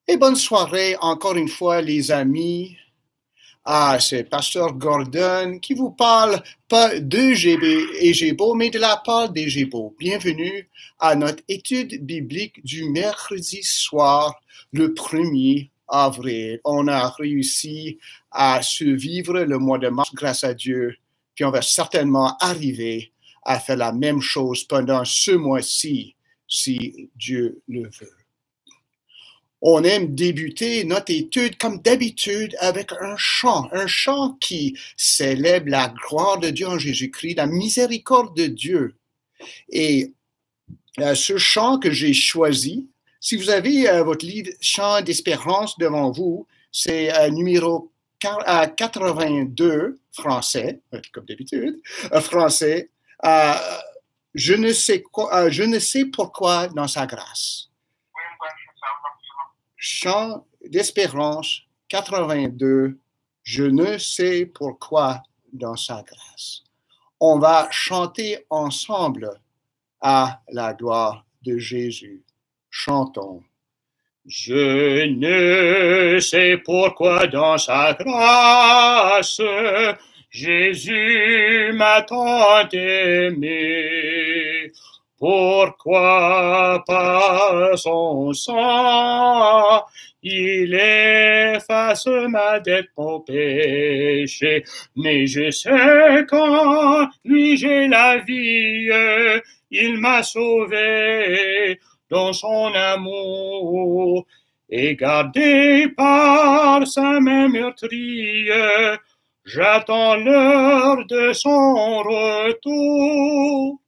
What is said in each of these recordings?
Et bonne soirée encore une fois, les amis. C'est Pasteur Gordon qui vous parle pas de GB et Gébo, mais de la part des Gébo. Bienvenue à notre étude biblique du mercredi soir, le 1er avril. On a réussi à survivre le mois de mars grâce à Dieu, puis on va certainement arriver à faire la même chose pendant ce mois-ci, si Dieu le veut. On aime débuter notre étude comme d'habitude avec un chant qui célèbre la gloire de Dieu en Jésus-Christ, la miséricorde de Dieu. Et ce chant que j'ai choisi, si vous avez votre livre Chant d'espérance devant vous, c'est numéro 82 français, comme d'habitude, français. Je ne sais pourquoi dans sa grâce. Chant d'espérance 82, je ne sais pourquoi dans sa grâce. On va chanter ensemble à la gloire de Jésus. Chantons. Je ne sais pourquoi dans sa grâce, Jésus m'a tant aimé. Pourquoi par son sang, il efface ma dette, mon péché. Mais je sais qu'en lui j'ai la vie, il m'a sauvé dans son amour. Et gardé par sa main meurtrie, j'attends l'heure de son retour.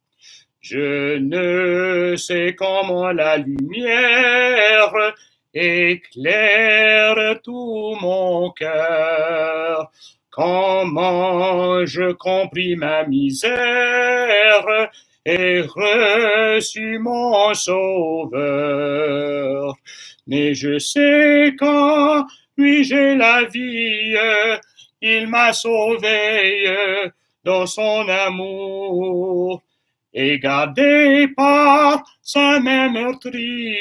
Je ne sais comment la lumière éclaire tout mon cœur, comment je compris ma misère et reçu mon sauveur. Mais je sais qu'en lui j'ai la vie, il m'a sauvé dans son amour. Et gardé par sa main meurtrie,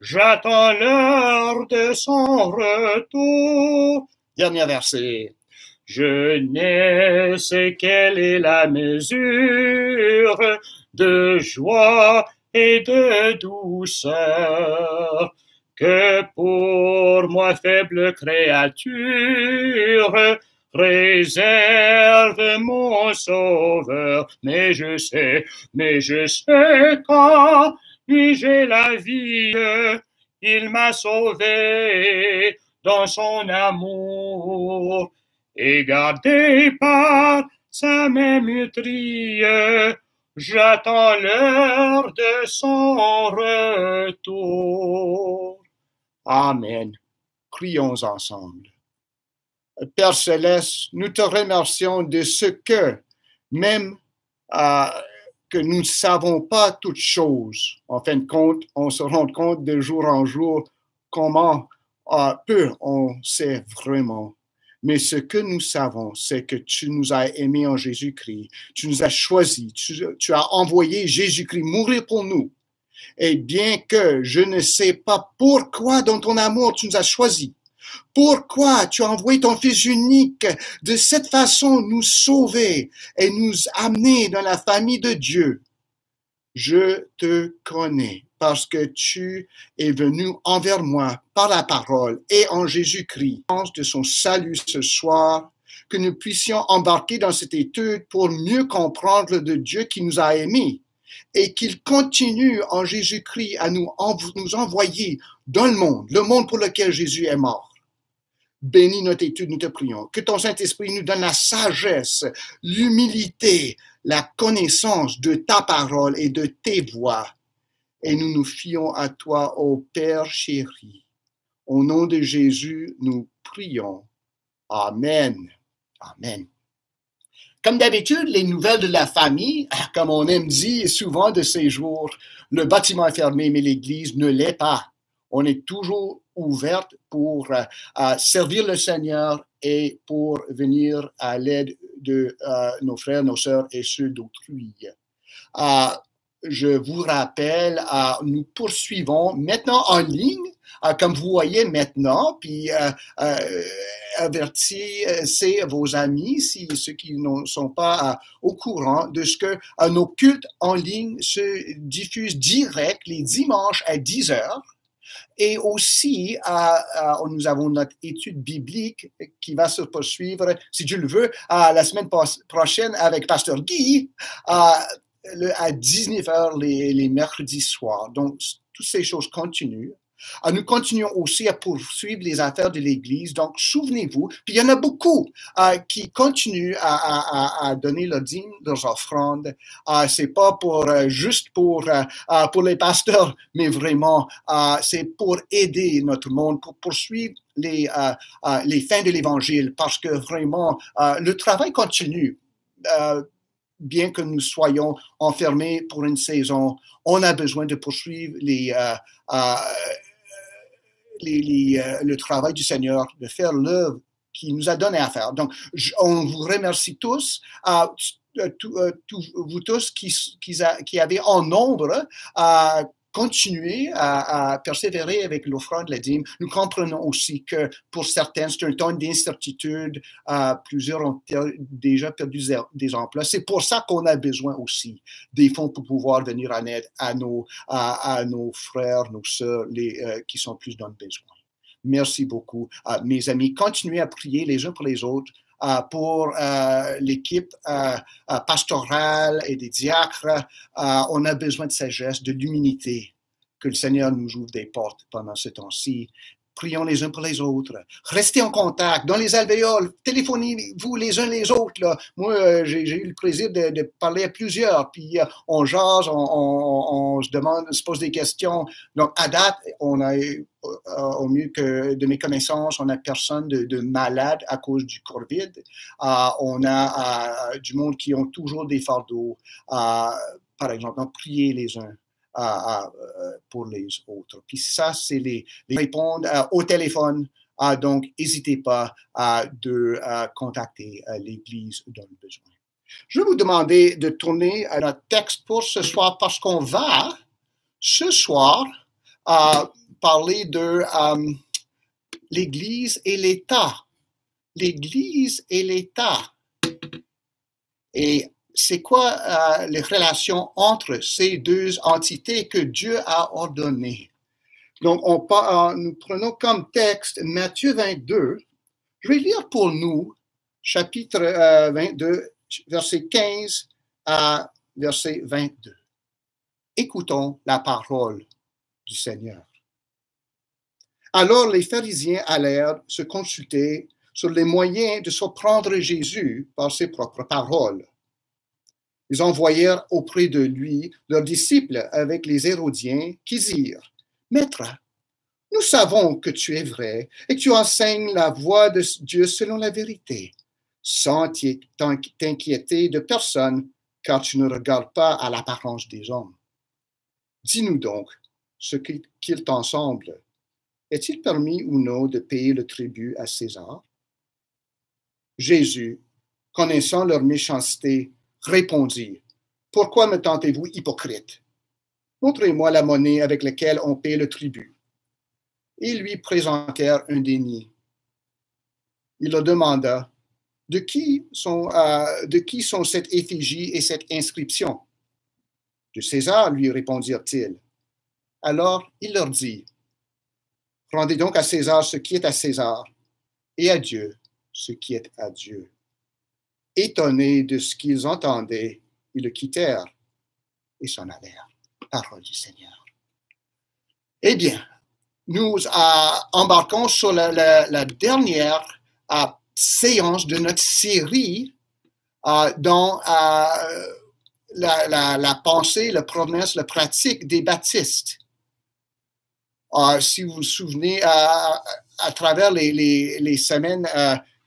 j'attends l'heure de son retour. Dernier verset. Je ne sais quelle est la mesure de joie et de douceur que pour moi faible créature réserve mon sauveur. Mais je sais qu'en lui j'ai la vie, il m'a sauvé dans son amour. Et gardé par sa main meurtrie, j'attends l'heure de son retour. Amen. Crions ensemble. Père Céleste, nous te remercions de ce que, même que nous ne savons pas toutes choses, en fin de compte, on se rend compte de jour en jour comment peu on sait vraiment. Mais ce que nous savons, c'est que tu nous as aimés en Jésus-Christ, tu nous as choisis, tu as envoyé Jésus-Christ mourir pour nous. Et bien que je ne sais pas pourquoi dans ton amour tu nous as choisis, pourquoi tu as envoyé ton Fils unique de cette façon nous sauver et nous amener dans la famille de Dieu. Je te connais parce que tu es venu envers moi par la parole et en Jésus-Christ. De son salut ce soir, que nous puissions embarquer dans cette étude pour mieux comprendre le Dieu qui nous a aimés et qu'il continue en Jésus-Christ à nous envoyer dans le monde pour lequel Jésus est mort. Bénis notre étude, nous te prions. Que ton Saint-Esprit nous donne la sagesse, l'humilité, la connaissance de ta parole et de tes voies. Et nous nous fions à toi, ô Père chéri. Au nom de Jésus, nous prions. Amen. Amen. Comme d'habitude, les nouvelles de la famille, comme on aime dire souvent de ces jours, le bâtiment est fermé, mais l'Église ne l'est pas. On est toujours ouverte pour servir le Seigneur et pour venir à l'aide de nos frères, nos sœurs et ceux d'autrui. je vous rappelle, nous poursuivons maintenant en ligne, comme vous voyez maintenant, puis avertissez vos amis, ceux qui ne sont pas au courant de ce que nos cultes en ligne se diffusent direct les dimanches à 10 heures. Et aussi, nous avons notre étude biblique qui va se poursuivre, si Dieu le veut, la semaine prochaine avec Pasteur Guy, à 19 heures les mercredis soirs. Donc, toutes ces choses continuent. Nous continuons aussi à poursuivre les affaires de l'Église. Donc, souvenez-vous, puis il y en a beaucoup qui continuent à donner leurs dîmes, leurs offrandes. C'est pas juste pour les pasteurs, mais vraiment, c'est pour aider notre monde, pour poursuivre les fins de l'Évangile, parce que vraiment, le travail continue. Bien que nous soyons enfermés pour une saison, on a besoin de poursuivre le travail du Seigneur, de faire l'œuvre qu'il nous a donné à faire. Donc, on vous remercie tous, vous tous qui avez en nombre continuer à persévérer avec l'offrande de la dîme. Nous comprenons aussi que pour certains, c'est un temps d'incertitude. Plusieurs ont déjà perdu des emplois. C'est pour ça qu'on a besoin aussi des fonds pour pouvoir venir en aide à nos frères, nos sœurs, qui sont plus dans le besoin. Merci beaucoup. Mes amis, continuez à prier les uns pour les autres. Pour l'équipe pastorale et des diacres, on a besoin de sagesse, de l'humilité, que le Seigneur nous ouvre des portes pendant ce temps-ci. Prions les uns pour les autres. Restez en contact. Dans les alvéoles, téléphonez-vous les uns les autres. Là. Moi, j'ai eu le plaisir de parler à plusieurs. Puis on jase, on se demande, on se pose des questions. Donc, à date, on a au mieux que de mes connaissances, on n'a personne de malade à cause du COVID. On a du monde qui ont toujours des fardeaux. Par exemple, donc, priez les uns pour les autres. Puis ça, c'est les répondre au téléphone. Donc, n'hésitez pas de contacter l'Église dans le besoin. Je vais vous demander de tourner à notre texte pour ce soir parce qu'on va, ce soir, parler de l'Église et l'État. L'Église et l'État. Et c'est quoi les relations entre ces deux entités que Dieu a ordonnées? Donc, nous prenons comme texte Matthieu 22. Je vais lire pour nous chapitre 22, verset 15 à verset 22. Écoutons la parole du Seigneur. Alors les pharisiens allèrent se consulter sur les moyens de surprendre Jésus par ses propres paroles. Ils envoyèrent auprès de lui leurs disciples avec les Hérodiens qui dirent « Maître, nous savons que tu es vrai et que tu enseignes la voie de Dieu selon la vérité, sans t'inquiéter de personne, car tu ne regardes pas à l'apparence des hommes. Dis-nous donc ce qu'il t'en semble. Est-il permis ou non de payer le tribut à César? » Jésus, connaissant leur méchanceté, répondit, « Pourquoi me tentez-vous, hypocrite? Montrez-moi la monnaie avec laquelle on paie le tribut. » Ils lui présentèrent un déni. Il leur demanda, « De qui sont cette effigie et cette inscription? » « De César, lui répondirent-ils. Alors il leur dit, « Rendez donc à César ce qui est à César, et à Dieu ce qui est à Dieu. » Étonnés de ce qu'ils entendaient, ils le quittèrent et s'en allèrent. Parole du Seigneur. Eh bien, nous embarquons sur la dernière séance de notre série dans la pensée, la promesse, la pratique des baptistes. Si vous vous souvenez, à travers les semaines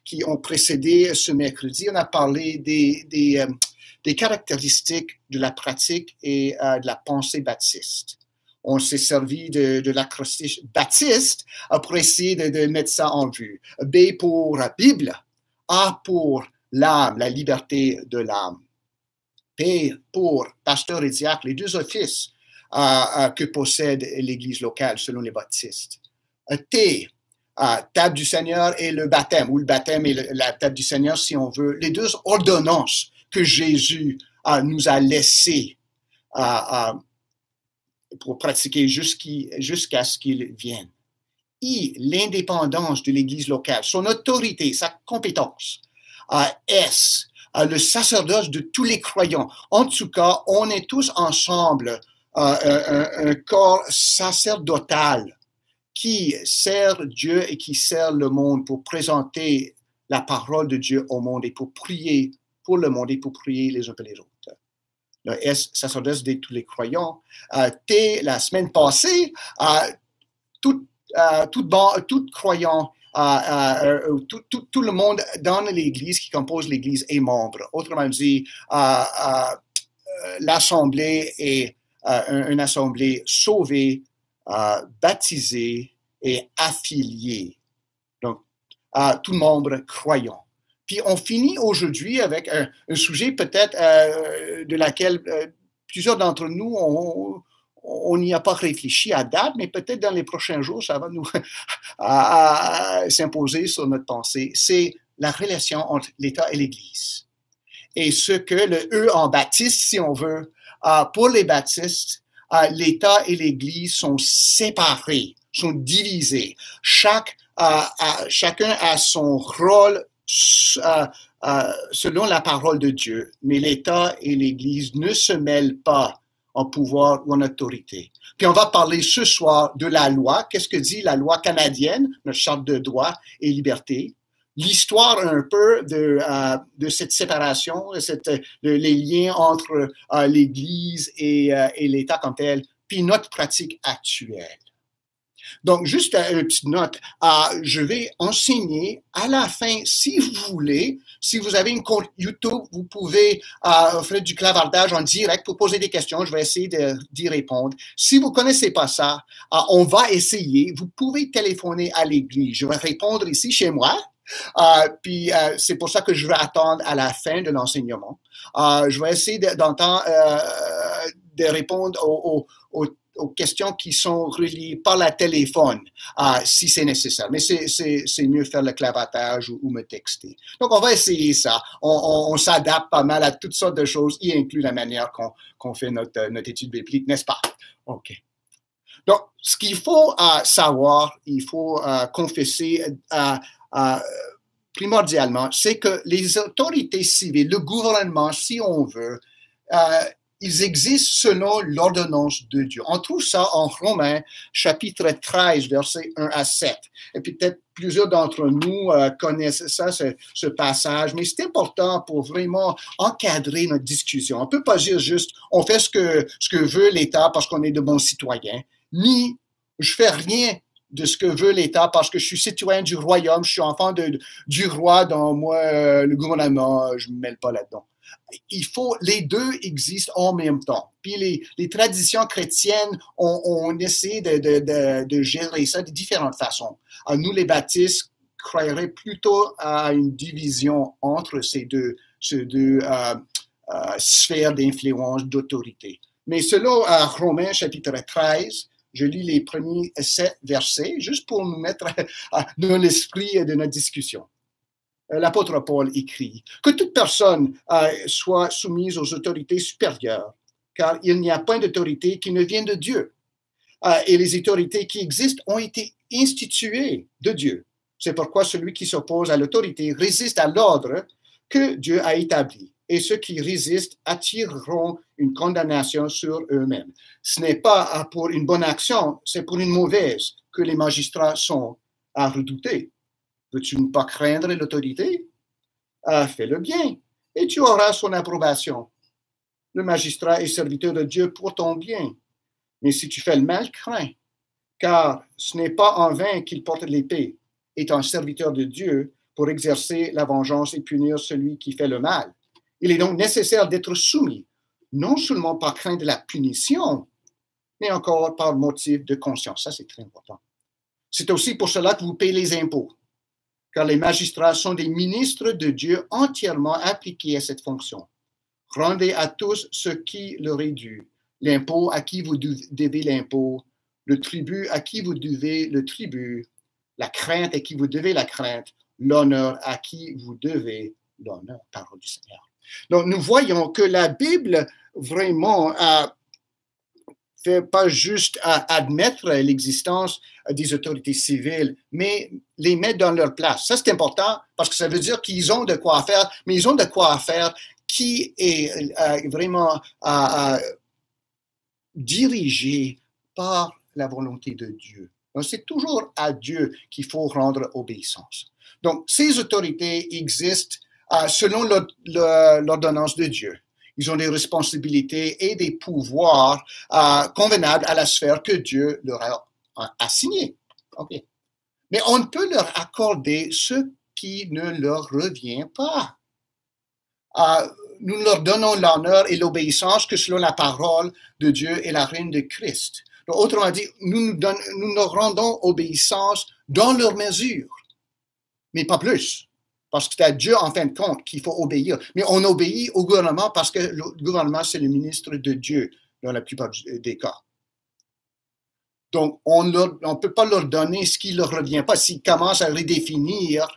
qui ont précédé ce mercredi, on a parlé des caractéristiques de la pratique et de la pensée baptiste. On s'est servi de l'acrostiche baptiste pour essayer de mettre ça en vue. B pour Bible, A pour l'âme, la liberté de l'âme. P pour pasteur et diacre, les deux offices que possède l'Église locale selon les baptistes. T, table du Seigneur et le baptême, ou le baptême et la table du Seigneur si on veut, les deux ordonnances que Jésus nous a laissées pour pratiquer jusqu'à ce qu'il vienne. I, l'indépendance de l'Église locale, son autorité, sa compétence. S, le sacerdoce de tous les croyants. En tout cas, on est tous ensemble un corps sacerdotal qui sert Dieu et qui sert le monde pour présenter la parole de Dieu au monde et pour prier pour le monde et pour prier les uns pour les autres. Le S, sacerdoce de tous les croyants. T, la semaine passée, tout croyant, tout le monde dans l'Église qui compose l'Église est membre. Autrement dit, l'Assemblée est une assemblée sauvée, baptisée et affiliée. Donc, tout membre croyant. Puis on finit aujourd'hui avec un sujet peut-être de laquelle plusieurs d'entre nous on n'y a pas réfléchi à date, mais peut-être dans les prochains jours, ça va nous s'imposer sur notre pensée. C'est la relation entre l'État et l'Église. Et ce que le E en baptiste, si on veut, pour les baptistes, l'État et l'Église sont séparés, sont divisés. Chacun a son rôle selon la parole de Dieu, mais l'État et l'Église ne se mêlent pas en pouvoir ou en autorité. Puis on va parler ce soir de la loi. Qu'est-ce que dit la loi canadienne, notre charte de droits et libertés? L'histoire un peu de cette séparation, les liens entre l'Église et l'État comme tel, puis notre pratique actuelle. Donc, juste une petite note, je vais enseigner à la fin, si vous voulez, si vous avez une compte YouTube, vous pouvez faire du clavardage en direct pour poser des questions. Je vais essayer d'y répondre. Si vous ne connaissez pas ça, on va essayer. Vous pouvez téléphoner à l'église. Je vais répondre ici chez moi. Puis c'est pour ça que je vais attendre à la fin de l'enseignement. Je vais essayer d'entendre, de répondre aux questions qui sont reliées par la téléphone, si c'est nécessaire. Mais c'est mieux faire le clavatage ou me texter. Donc, on va essayer ça. On s'adapte pas mal à toutes sortes de choses, y inclut la manière qu'on fait notre étude biblique, n'est-ce pas? OK. Donc, ce qu'il faut savoir, il faut confesser primordialement, c'est que les autorités civiles, le gouvernement, si on veut, ils existent selon l'ordonnance de Dieu. On trouve ça en Romains, chapitre 13, versets 1 à 7. Et puis peut-être plusieurs d'entre nous connaissent ça, ce passage, mais c'est important pour vraiment encadrer notre discussion. On ne peut pas dire juste, on fait ce que veut l'État parce qu'on est de bons citoyens, ni je fais rien de ce que veut l'État parce que je suis citoyen du royaume, je suis enfant du roi, dans moi, le gouvernement, je ne me mêle pas là-dedans. Les deux existent en même temps. Puis les traditions chrétiennes, on essaie de gérer ça de différentes façons. Nous, les baptistes, croiraient plutôt à une division entre ces deux sphères d'influence, d'autorité. Mais selon Romains chapitre 13, je lis les premiers 7 versets, juste pour nous mettre dans l'esprit de notre discussion. L'apôtre Paul écrit que toute personne soit soumise aux autorités supérieures, car il n'y a point d'autorité qui ne vienne de Dieu. Et les autorités qui existent ont été instituées de Dieu. C'est pourquoi celui qui s'oppose à l'autorité résiste à l'ordre que Dieu a établi. Et ceux qui résistent attireront une condamnation sur eux-mêmes. Ce n'est pas pour une bonne action, c'est pour une mauvaise que les magistrats sont à redouter. Veux-tu ne pas craindre l'autorité? Fais-le bien, et tu auras son approbation. Le magistrat est serviteur de Dieu pour ton bien. Mais si tu fais le mal, crains, car ce n'est pas en vain qu'il porte l'épée, étant serviteur de Dieu pour exercer la vengeance et punir celui qui fait le mal. Il est donc nécessaire d'être soumis, non seulement par crainte de la punition, mais encore par motif de conscience. Ça, c'est très important. C'est aussi pour cela que vous payez les impôts, car les magistrats sont des ministres de Dieu entièrement appliqués à cette fonction. Rendez à tous ce qui leur est dû. L'impôt à qui vous devez l'impôt, le tribut à qui vous devez le tribut, la crainte à qui vous devez la crainte, l'honneur à qui vous devez l'honneur. Parole du Seigneur. Donc, nous voyons que la Bible vraiment fait pas juste admettre l'existence des autorités civiles, mais les mettre dans leur place. Ça, c'est important parce que ça veut dire qu'ils ont de quoi faire, mais ils ont de quoi faire qui est vraiment dirigé par la volonté de Dieu. Donc, c'est toujours à Dieu qu'il faut rendre obéissance. Donc, ces autorités existent selon l'ordonnance de Dieu. Ils ont des responsabilités et des pouvoirs convenables à la sphère que Dieu leur a assignée. Okay. Mais on ne peut leur accorder ce qui ne leur revient pas. Nous ne leur donnons l'honneur et l'obéissance que selon la parole de Dieu et la règne de Christ. Donc, autrement dit, nous leur rendons obéissance dans leur mesure, mais pas plus. Parce que c'est à Dieu, en fin de compte, qu'il faut obéir. Mais on obéit au gouvernement parce que le gouvernement, c'est le ministre de Dieu dans la plupart des cas. Donc, on ne peut pas leur donner ce qui ne leur revient pas. S'ils commencent à redéfinir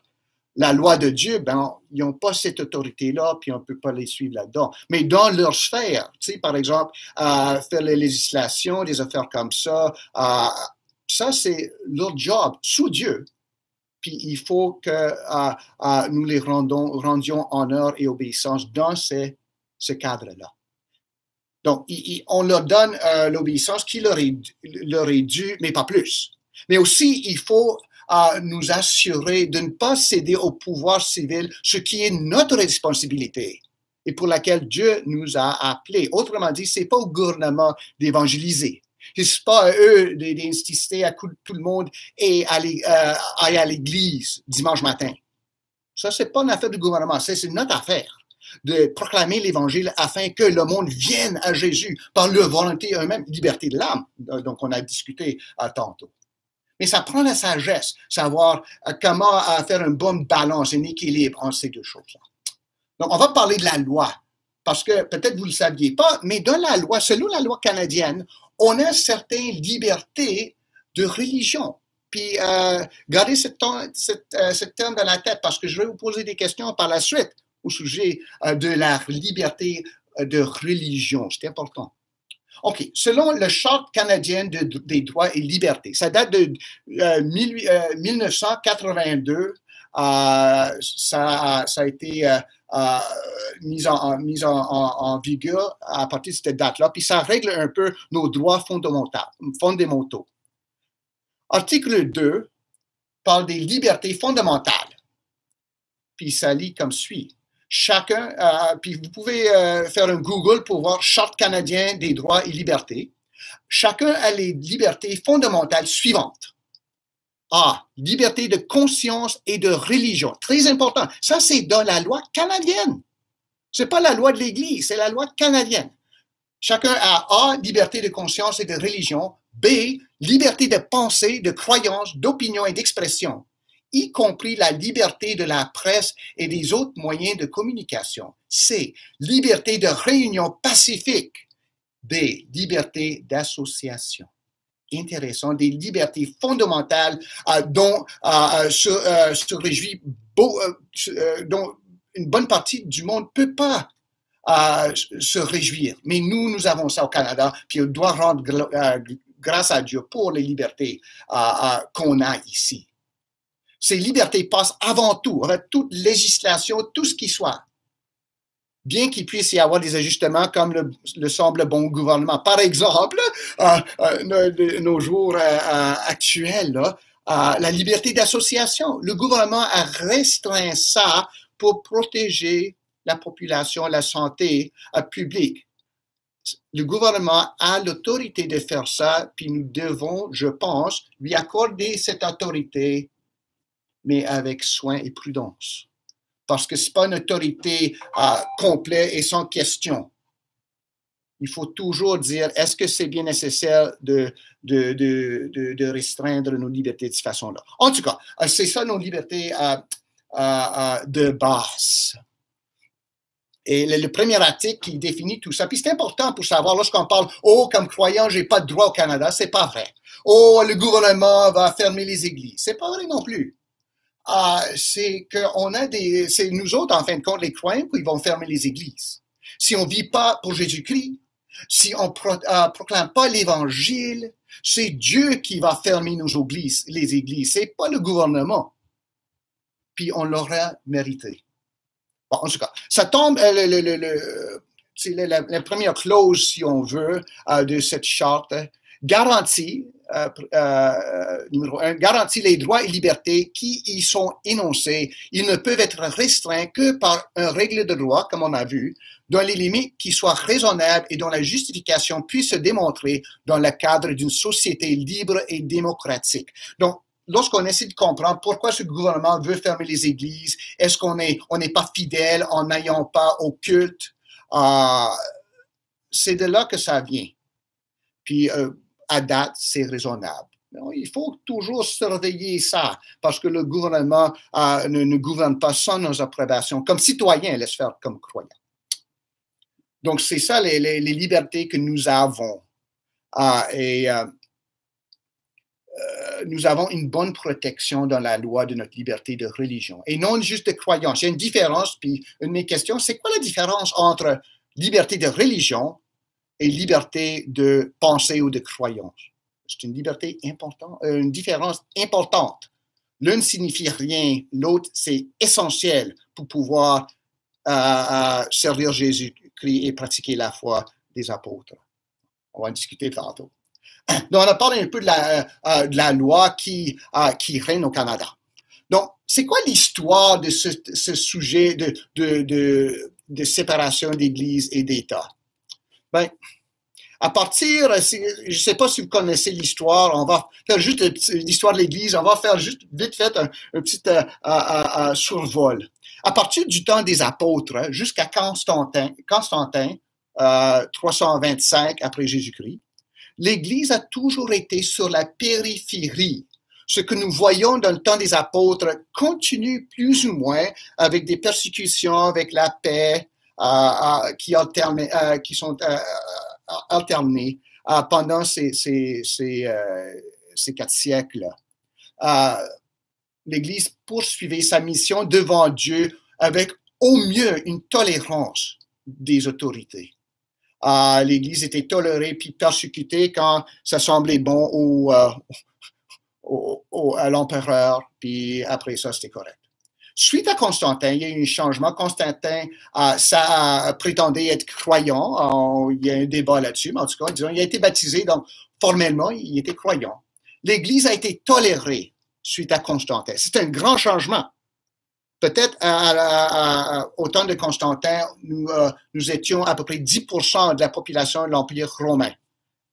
la loi de Dieu, ben, ils n'ont pas cette autorité-là, puis on ne peut pas les suivre là-dedans. Mais dans leur sphère, tu sais, par exemple, faire les législations, des affaires comme ça, ça, c'est leur job sous Dieu. Puis il faut que nous les rendions honneur et obéissance dans ce cadre-là. Donc, on leur donne l'obéissance qui leur est due, mais pas plus. Mais aussi, il faut nous assurer de ne pas céder au pouvoir civil, ce qui est notre responsabilité et pour laquelle Dieu nous a appelés. Autrement dit, ce n'est pas au gouvernement d'évangéliser. Ce n'est pas à eux d'insister à tout le monde et aller à l'église dimanche matin. Ça, ce n'est pas une affaire du gouvernement, c'est notre affaire de proclamer l'Évangile afin que le monde vienne à Jésus par leur volonté eux-mêmes, liberté de l'âme, donc on a discuté tantôt. Mais ça prend la sagesse, savoir comment faire une bonne balance, un équilibre entre ces deux choses-là. Donc, on va parler de la loi, parce que peut-être vous ne le saviez pas, mais dans la loi, selon la loi canadienne, on a certaines libertés de religion. Puis, gardez ce terme dans la tête, parce que je vais vous poser des questions par la suite au sujet de la liberté de religion. C'est important. OK. Selon le Charte canadienne des droits et libertés, ça date de 1982. Ça a été mis en vigueur à partir de cette date-là. Puis ça règle un peu nos droits fondamentaux. Article 2 parle des libertés fondamentales. Puis ça lit comme suit. Chacun, puis vous pouvez faire un Google pour voir Charte canadienne des droits et libertés. Chacun a les libertés fondamentales suivantes. A. Liberté de conscience et de religion. Très important. Ça, c'est dans la loi canadienne. Ce n'est pas la loi de l'Église, c'est la loi canadienne. Chacun a A. Liberté de conscience et de religion. B. Liberté de pensée, de croyance, d'opinion et d'expression, y compris la liberté de la presse et des autres moyens de communication. C. Liberté de réunion pacifique. D. Liberté d'association. Intéressant, des libertés fondamentales dont se réjouit dont une bonne partie du monde ne peut pas se réjouir. Mais nous avons ça au Canada, puis on doit rendre grâce à Dieu pour les libertés qu'on a ici. Ces libertés passent avant tout, avec toute législation, tout ce qui soit. Bien qu'il puisse y avoir des ajustements comme le semble bon gouvernement. Par exemple, nos jours actuels, là, la liberté d'association. Le gouvernement a restreint ça pour protéger la population, la santé publique. Le gouvernement a l'autorité de faire ça, puis nous devons, je pense, lui accorder cette autorité, mais avec soin et prudence. Parce que ce n'est pas une autorité complète et sans question. Il faut toujours dire, est-ce que c'est bien nécessaire de restreindre nos libertés de cette façon-là? En tout cas, c'est ça nos libertés de base. Et le premier article qui définit tout ça. Puis c'est important pour savoir, lorsqu'on parle, oh, comme croyant, j'ai pas de droit au Canada, c'est pas vrai. Oh, le gouvernement va fermer les églises. C'est pas vrai non plus. C'est nous autres, en fin de compte, les croyants, qui vont fermer les églises. Si on vit pas pour Jésus-Christ, si on proclame pas l'évangile, c'est Dieu qui va fermer nos églises, les églises. C'est pas le gouvernement. Puis on l'aurait mérité. Bon, en tout cas, ça tombe, c'est la première clause, si on veut, de cette charte, garantit, numéro 1, garantit les droits et libertés qui y sont énoncés. Ils ne peuvent être restreints que par une règle de droit, comme on a vu, dans les limites qui soient raisonnables et dont la justification puisse se démontrer dans le cadre d'une société libre et démocratique. Donc, lorsqu'on essaie de comprendre pourquoi ce gouvernement veut fermer les églises, est-ce qu'on n'est pas fidèle en n'ayant pas au culte, c'est de là que ça vient. Puis, à date, c'est raisonnable. Il faut toujours surveiller ça, parce que le gouvernement ne gouverne pas sans nos approbations. Comme citoyens, laisse faire comme croyants. Donc, c'est ça les libertés que nous avons. Nous avons une bonne protection dans la loi de notre liberté de religion et non juste de croyance. Il y a une différence, puis une de mes questions, c'est quoi la différence entre liberté de religion et liberté de pensée ou de croyance? C'est une liberté importante, une différence importante. L'une signifie rien, l'autre, c'est essentiel pour pouvoir servir Jésus-Christ et pratiquer la foi des apôtres. On va en discuter tantôt. Donc, on a parlé un peu de la loi qui règne au Canada. Donc, c'est quoi l'histoire de ce sujet de séparation d'Église et d'État? Ben, à partir, je ne sais pas si vous connaissez l'histoire, on va faire juste l'histoire de l'Église, on va faire juste vite fait un petit survol. À partir du temps des apôtres jusqu'à Constantin 325 après Jésus-Christ, l'Église a toujours été sur la périphérie. Ce que nous voyons dans le temps des apôtres continue plus ou moins avec des persécutions, avec la paix qui sont alternées pendant ces 4 siècles. L'Église poursuivait sa mission devant Dieu avec au mieux une tolérance des autorités. L'Église était tolérée puis persécutée quand ça semblait bon à l'empereur, puis après ça, c'était correct. Suite à Constantin, il y a eu un changement. Constantin, ça prétendait être croyant. Il y a un débat là-dessus, mais en tout cas, disons, il a été baptisé, donc formellement, il était croyant. L'Église a été tolérée suite à Constantin. C'est un grand changement. Peut-être au temps de Constantin, nous étions à peu près 10% de la population de l'Empire romain.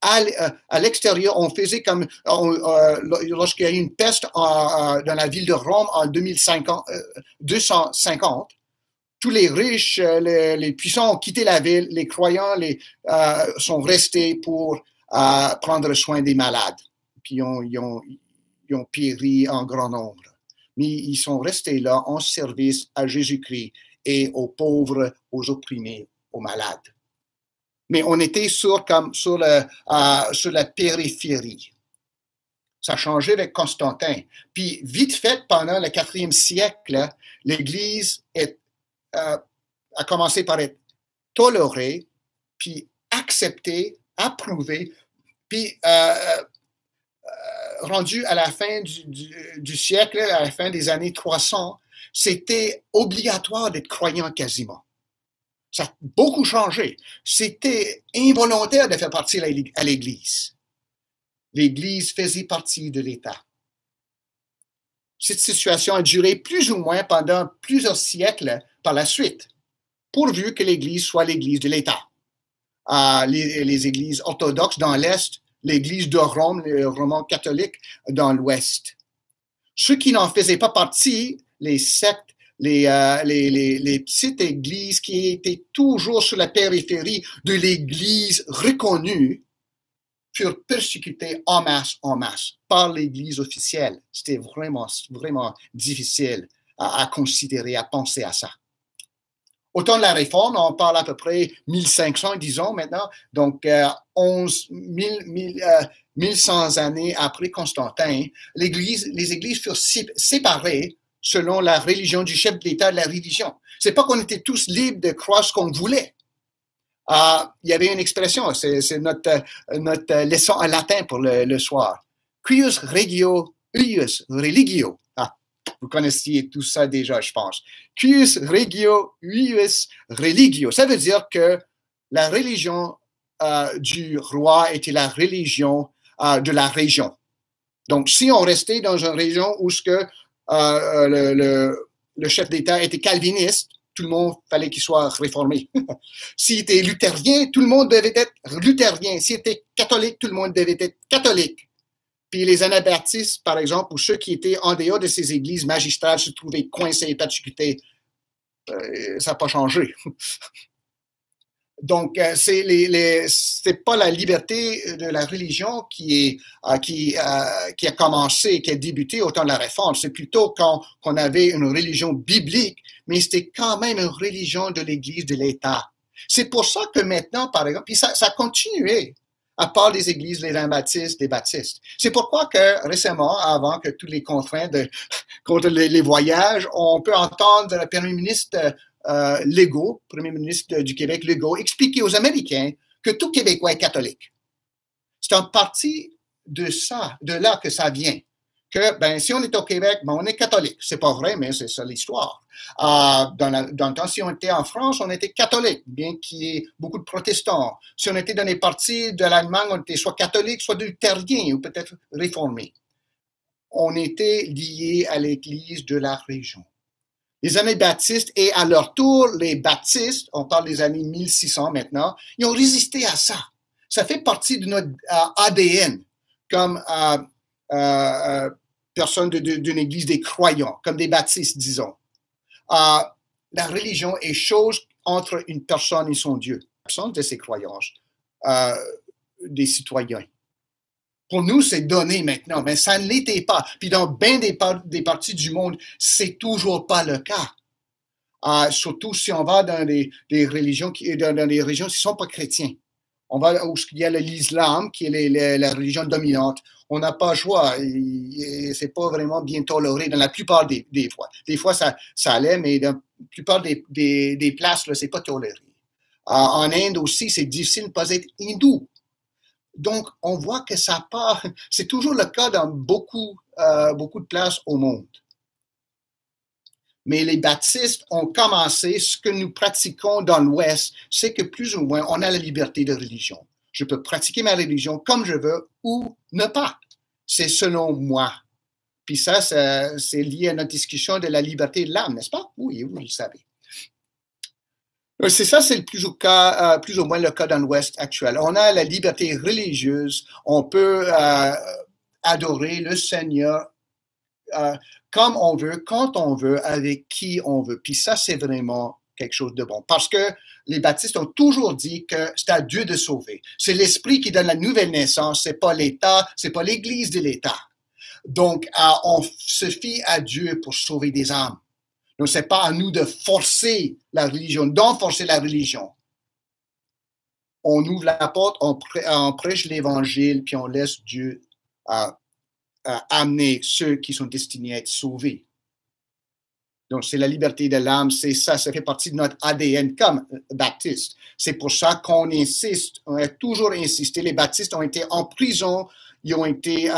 À l'extérieur, on faisait comme lorsqu'il y a eu une peste dans la ville de Rome en 250, tous les riches, les puissants ont quitté la ville, les croyants sont restés pour prendre soin des malades. Puis ils ont péri en grand nombre. Mais ils sont restés là en service à Jésus-Christ et aux pauvres, aux opprimés, aux malades. Mais on était sur la périphérie. Ça a changé avec Constantin. Puis, vite fait, pendant le 4e siècle, l'Église a commencé par être tolérée, puis acceptée, approuvée, puis rendu à la fin du siècle, à la fin des années 300, c'était obligatoire d'être croyant quasiment. Ça a beaucoup changé. C'était involontaire de faire partie à l'Église. L'Église faisait partie de l'État. Cette situation a duré plus ou moins pendant plusieurs siècles par la suite, pourvu que l'Église soit l'Église de l'État. Les églises orthodoxes dans l'Est, l'Église de Rome, les Romains catholiques dans l'Ouest. Ceux qui n'en faisaient pas partie, les sectes, les petites églises qui étaient toujours sur la périphérie de l'Église reconnue, furent persécutés en masse par l'Église officielle. C'était vraiment, vraiment difficile à considérer, à penser à ça. Au temps de la Réforme, on parle à peu près 1500, disons maintenant, donc 1100 années après Constantin, les églises furent séparées selon la religion du chef de l'État de la religion. C'est pas qu'on était tous libres de croire ce qu'on voulait. Il y avait une expression, c'est notre leçon en latin pour le soir. Cuius regio, uius religio. Vous connaissiez tout ça déjà, je pense. Cuius regio, uius religio. Ça veut dire que la religion du roi était la religion de la région. Donc, si on restait dans une région où le chef d'État était calviniste, tout le monde fallait qu'il soit réformé. S'il était luthérien, tout le monde devait être luthérien. S'il était catholique, tout le monde devait être catholique. Puis les anabaptistes, par exemple, ou ceux qui étaient en dehors de ces églises magistrales se trouvaient coincés et persécutés. Ça n'a pas changé. Donc, c'est pas la liberté de la religion qui a commencé, qui a débuté au temps de la Réforme. C'est plutôt quand on avait une religion biblique, mais c'était quand même une religion de l'Église, de l'État. C'est pour ça que maintenant, par exemple, puis ça a continué, à part les églises, les anabaptistes, les baptistes. C'est pourquoi que récemment, avant que tous les contraintes contre les voyages, on peut entendre le premier ministre Legault, premier ministre du Québec, Legault, expliquer aux Américains que tout Québécois est catholique. C'est en partie de ça, de là que ça vient. Que, ben, si on est au Québec, ben, on est catholique. C'est pas vrai, mais c'est ça l'histoire. Dans le temps, si on était en France, on était catholique, bien qu'il y ait beaucoup de protestants. Si on était dans les parties de l'Allemagne, on était soit catholique, soit luthérien, ou peut-être réformé. On était liés à l'Église de la région. Les anabaptistes et à leur tour, les baptistes, on parle des années 1600 maintenant, ils ont résisté à ça. Ça fait partie de notre ADN comme personne d'une église des croyants, comme des baptistes, disons. La religion est chose entre une personne et son Dieu. L'absence de ces croyances des citoyens. Pour nous, c'est donné maintenant, mais ça ne l'était pas. Puis dans bien des parties du monde, c'est toujours pas le cas. Surtout si on va dans des religions dans des régions qui ne sont pas chrétiennes. On va où il y a l'islam, qui est la religion dominante. On n'a pas le choix. C'est pas vraiment bien toléré dans la plupart des fois. Des fois, ça allait, mais dans la plupart des places, là, c'est pas toléré. En Inde aussi, c'est difficile de ne pas être hindou. Donc, on voit que ça part. C'est toujours le cas dans beaucoup de places au monde. Mais les baptistes ont commencé, ce que nous pratiquons dans l'Ouest, c'est que plus ou moins, on a la liberté de religion. Je peux pratiquer ma religion comme je veux ou ne pas. C'est selon moi. Puis ça, c'est lié à notre discussion de la liberté de l'âme, n'est-ce pas? Oui, vous le savez. C'est ça, c'est plus ou moins le cas dans l'Ouest actuel. On a la liberté religieuse. On peut adorer le Seigneur comme on veut, quand on veut, avec qui on veut. Puis ça, c'est vraiment quelque chose de bon. Parce que les baptistes ont toujours dit que c'est à Dieu de sauver. C'est l'Esprit qui donne la nouvelle naissance. C'est pas l'État, c'est pas l'Église de l'État. Donc, on se fie à Dieu pour sauver des âmes. Donc, c'est pas à nous de forcer la religion, d'enforcer la religion. On ouvre la porte, on prêche l'Évangile, puis on laisse Dieu amener ceux qui sont destinés à être sauvés. Donc, c'est la liberté de l'âme, c'est ça fait partie de notre ADN comme baptiste. C'est pour ça qu'on insiste, on a toujours insisté. Les baptistes ont été en prison, ils ont été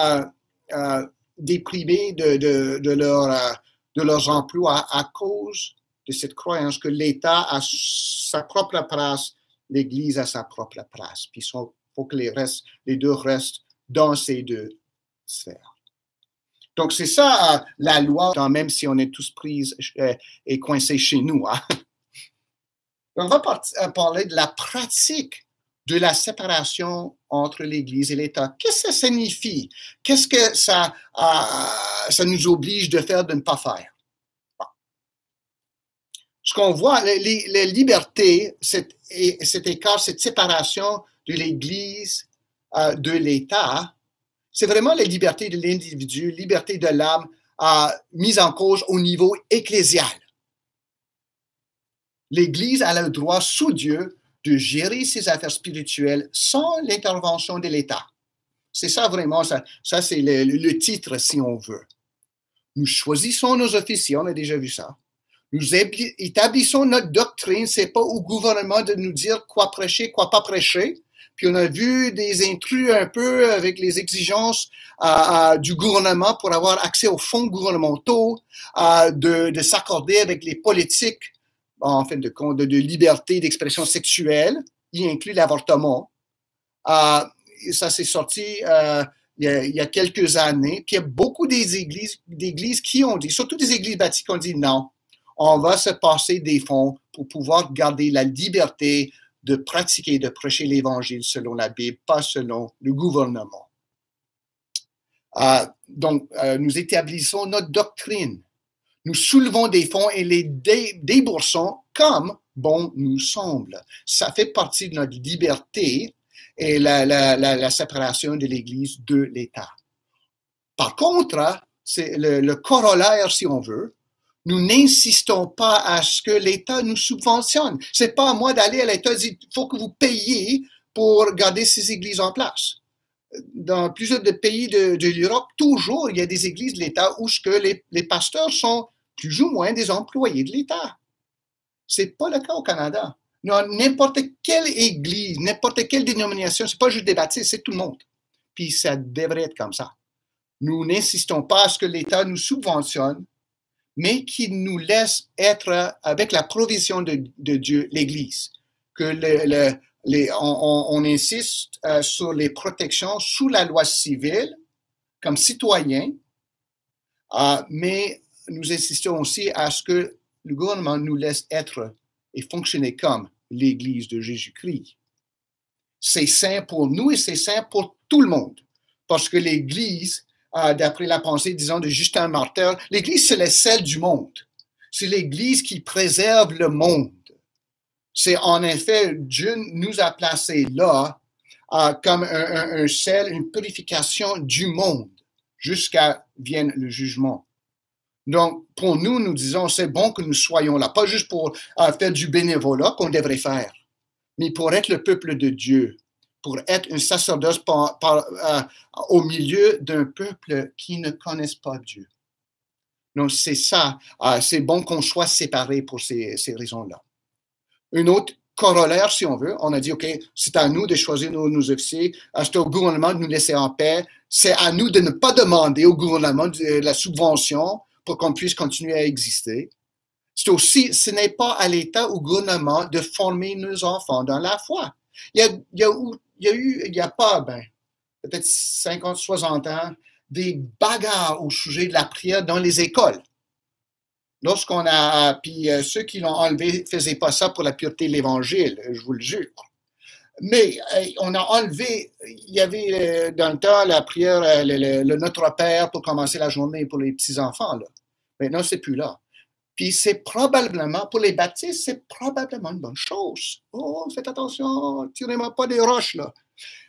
déprimés de leurs emplois à cause de cette croyance que l'État a sa propre place, l'Église a sa propre place. Puis il faut que les deux restent dans ces deux sphères. Donc, c'est ça la loi, même si on est tous pris et coincés chez nous. Hein. On va parler de la pratique de la séparation entre l'Église et l'État. Qu'est-ce que ça signifie? Qu'est-ce que ça nous oblige de faire, de ne pas faire? Bon. Ce qu'on voit, les libertés, cet écart, cette séparation de l'Église, de l'État, c'est vraiment la liberté de l'individu, liberté de l'âme mise en cause au niveau ecclésial. L'Église a le droit sous Dieu de gérer ses affaires spirituelles sans l'intervention de l'État. C'est ça vraiment, ça c'est le titre si on veut. Nous choisissons nos officiers, on a déjà vu ça. Nous établissons notre doctrine, c'est pas au gouvernement de nous dire quoi prêcher, quoi pas prêcher. Puis on a vu des intrus un peu avec les exigences du gouvernement pour avoir accès aux fonds gouvernementaux, de s'accorder avec les politiques, en fin de compte, de liberté d'expression sexuelle, y inclut l'avortement. Ça s'est sorti il y a quelques années. Puis il y a beaucoup d'églises qui ont dit, surtout des églises baptistes qui ont dit non, on va se passer des fonds pour pouvoir garder la liberté de pratiquer, de prêcher l'Évangile selon la Bible, pas selon le gouvernement. Donc, nous établissons notre doctrine. Nous soulevons des fonds et les déboursons comme bon nous semble. Ça fait partie de notre liberté et la séparation de l'Église de l'État. Par contre, c'est le corollaire, si on veut, nous n'insistons pas à ce que l'État nous subventionne. C'est pas à moi d'aller à l'État et dire il faut que vous payiez pour garder ces églises en place. Dans plusieurs pays de l'Europe, toujours, il y a des églises de l'État où les pasteurs sont plus ou moins des employés de l'État. C'est pas le cas au Canada. N'importe quelle église, n'importe quelle dénomination, c'est pas juste des baptistes, c'est tout le monde. Puis ça devrait être comme ça. Nous n'insistons pas à ce que l'État nous subventionne, mais qu'il nous laisse être avec la provision de Dieu, l'Église. Que on insiste sur les protections sous la loi civile comme citoyens, mais nous insistons aussi à ce que le gouvernement nous laisse être et fonctionner comme l'Église de Jésus-Christ. C'est saint pour nous et c'est saint pour tout le monde, parce que l'Église, d'après la pensée, disons, de Justin Martyr, l'Église, c'est celle du monde. C'est l'Église qui préserve le monde. C'est en effet, Dieu nous a placés là comme un sel, une purification du monde, jusqu'à vienne le jugement. Donc, pour nous, nous disons, c'est bon que nous soyons là, pas juste pour faire du bénévolat qu'on devrait faire, mais pour être le peuple de Dieu, pour être un sacerdoce au milieu d'un peuple qui ne connaisse pas Dieu. Donc, c'est ça. C'est bon qu'on soit séparés pour ces raisons-là. Une autre corollaire, si on veut, on a dit, OK, c'est à nous de choisir nos officiers, c'est au gouvernement de nous laisser en paix, c'est à nous de ne pas demander au gouvernement de la subvention pour qu'on puisse continuer à exister. C'est aussi, ce n'est pas à l'État ou au gouvernement de former nos enfants dans la foi. Il y a pas, peut-être 50, 60 ans, des bagarres au sujet de la prière dans les écoles. Puis ceux qui l'ont enlevé faisaient pas ça pour la pureté de l'Évangile, je vous le jure. Mais on a enlevé, il y avait dans le temps la prière, le Notre Père pour commencer la journée pour les petits-enfants. Là. Maintenant, c'est plus là. Puis c'est probablement, pour les baptistes, c'est probablement une bonne chose. Oh, faites attention, tirez-moi pas des roches, là.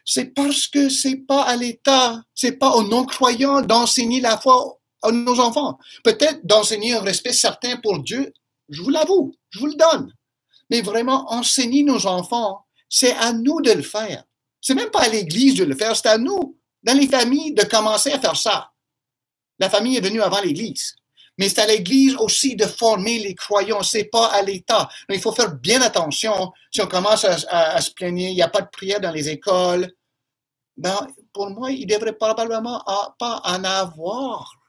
C'est parce que c'est pas à l'État, c'est pas aux non-croyants d'enseigner la foi à nos enfants. Peut-être d'enseigner un respect certain pour Dieu, je vous l'avoue, je vous le donne. Mais vraiment, enseigner nos enfants, c'est à nous de le faire. C'est même pas à l'Église de le faire, c'est à nous, dans les familles, de commencer à faire ça. La famille est venue avant l'Église. Mais c'est à l'Église aussi de former les croyants, c'est pas à l'État. Il faut faire bien attention si on commence à se plaigner, il n'y a pas de prière dans les écoles. Pour moi, il ne devrait probablement pas en avoir.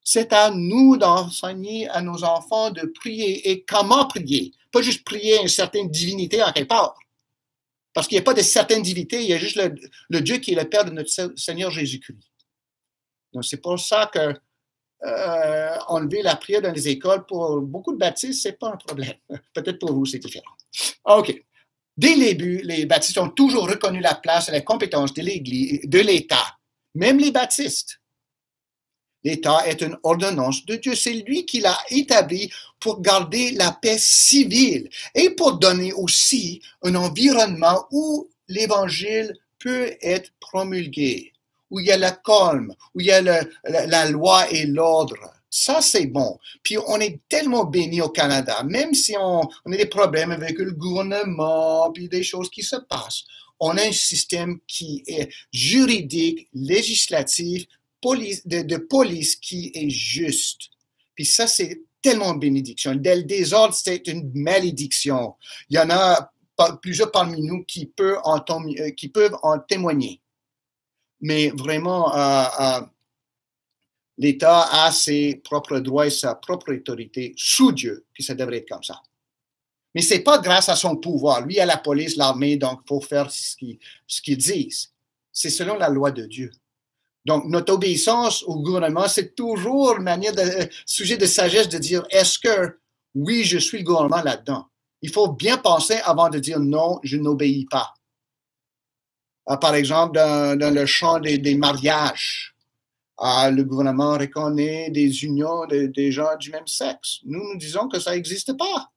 C'est à nous d'enseigner à nos enfants de prier et comment prier. Pas juste prier une certaine divinité en quelque part. Parce qu'il n'y a pas de certaine divinité, il y a juste le Dieu qui est le Père de notre Seigneur Jésus-Christ. Donc c'est pour ça que enlever la prière dans les écoles pour beaucoup de baptistes, ce n'est pas un problème. Peut-être pour vous, c'est différent. OK. Dès le début, les baptistes ont toujours reconnu la place et la compétence de l'Église, de l'État, même les baptistes. L'État est une ordonnance de Dieu. C'est lui qui l'a établi pour garder la paix civile et pour donner aussi un environnement où l'Évangile peut être promulgué, où il y a le calme, où il y a la loi et l'ordre. Ça, c'est bon. Puis on est tellement béni au Canada, même si on a des problèmes avec le gouvernement, puis des choses qui se passent. On a un système qui est juridique, législatif, de police qui est juste. Puis ça, c'est tellement une bénédiction. Le désordre, c'est une malédiction. Il y en a plusieurs parmi nous qui peuvent en témoigner. Mais vraiment, l'État a ses propres droits et sa propre autorité sous Dieu, puis ça devrait être comme ça. Mais ce n'est pas grâce à son pouvoir. Lui, à la police, l'armée, donc il faut faire ce qu'ils disent. C'est selon la loi de Dieu. Donc, notre obéissance au gouvernement, c'est toujours une sujet de sagesse de dire, est-ce que, oui, je suis le gouvernement là-dedans? Il faut bien penser avant de dire non, je n'obéis pas. Par exemple, dans le champ des mariages, le gouvernement reconnaît des unions des gens du même sexe. Nous disons que ça n'existe pas.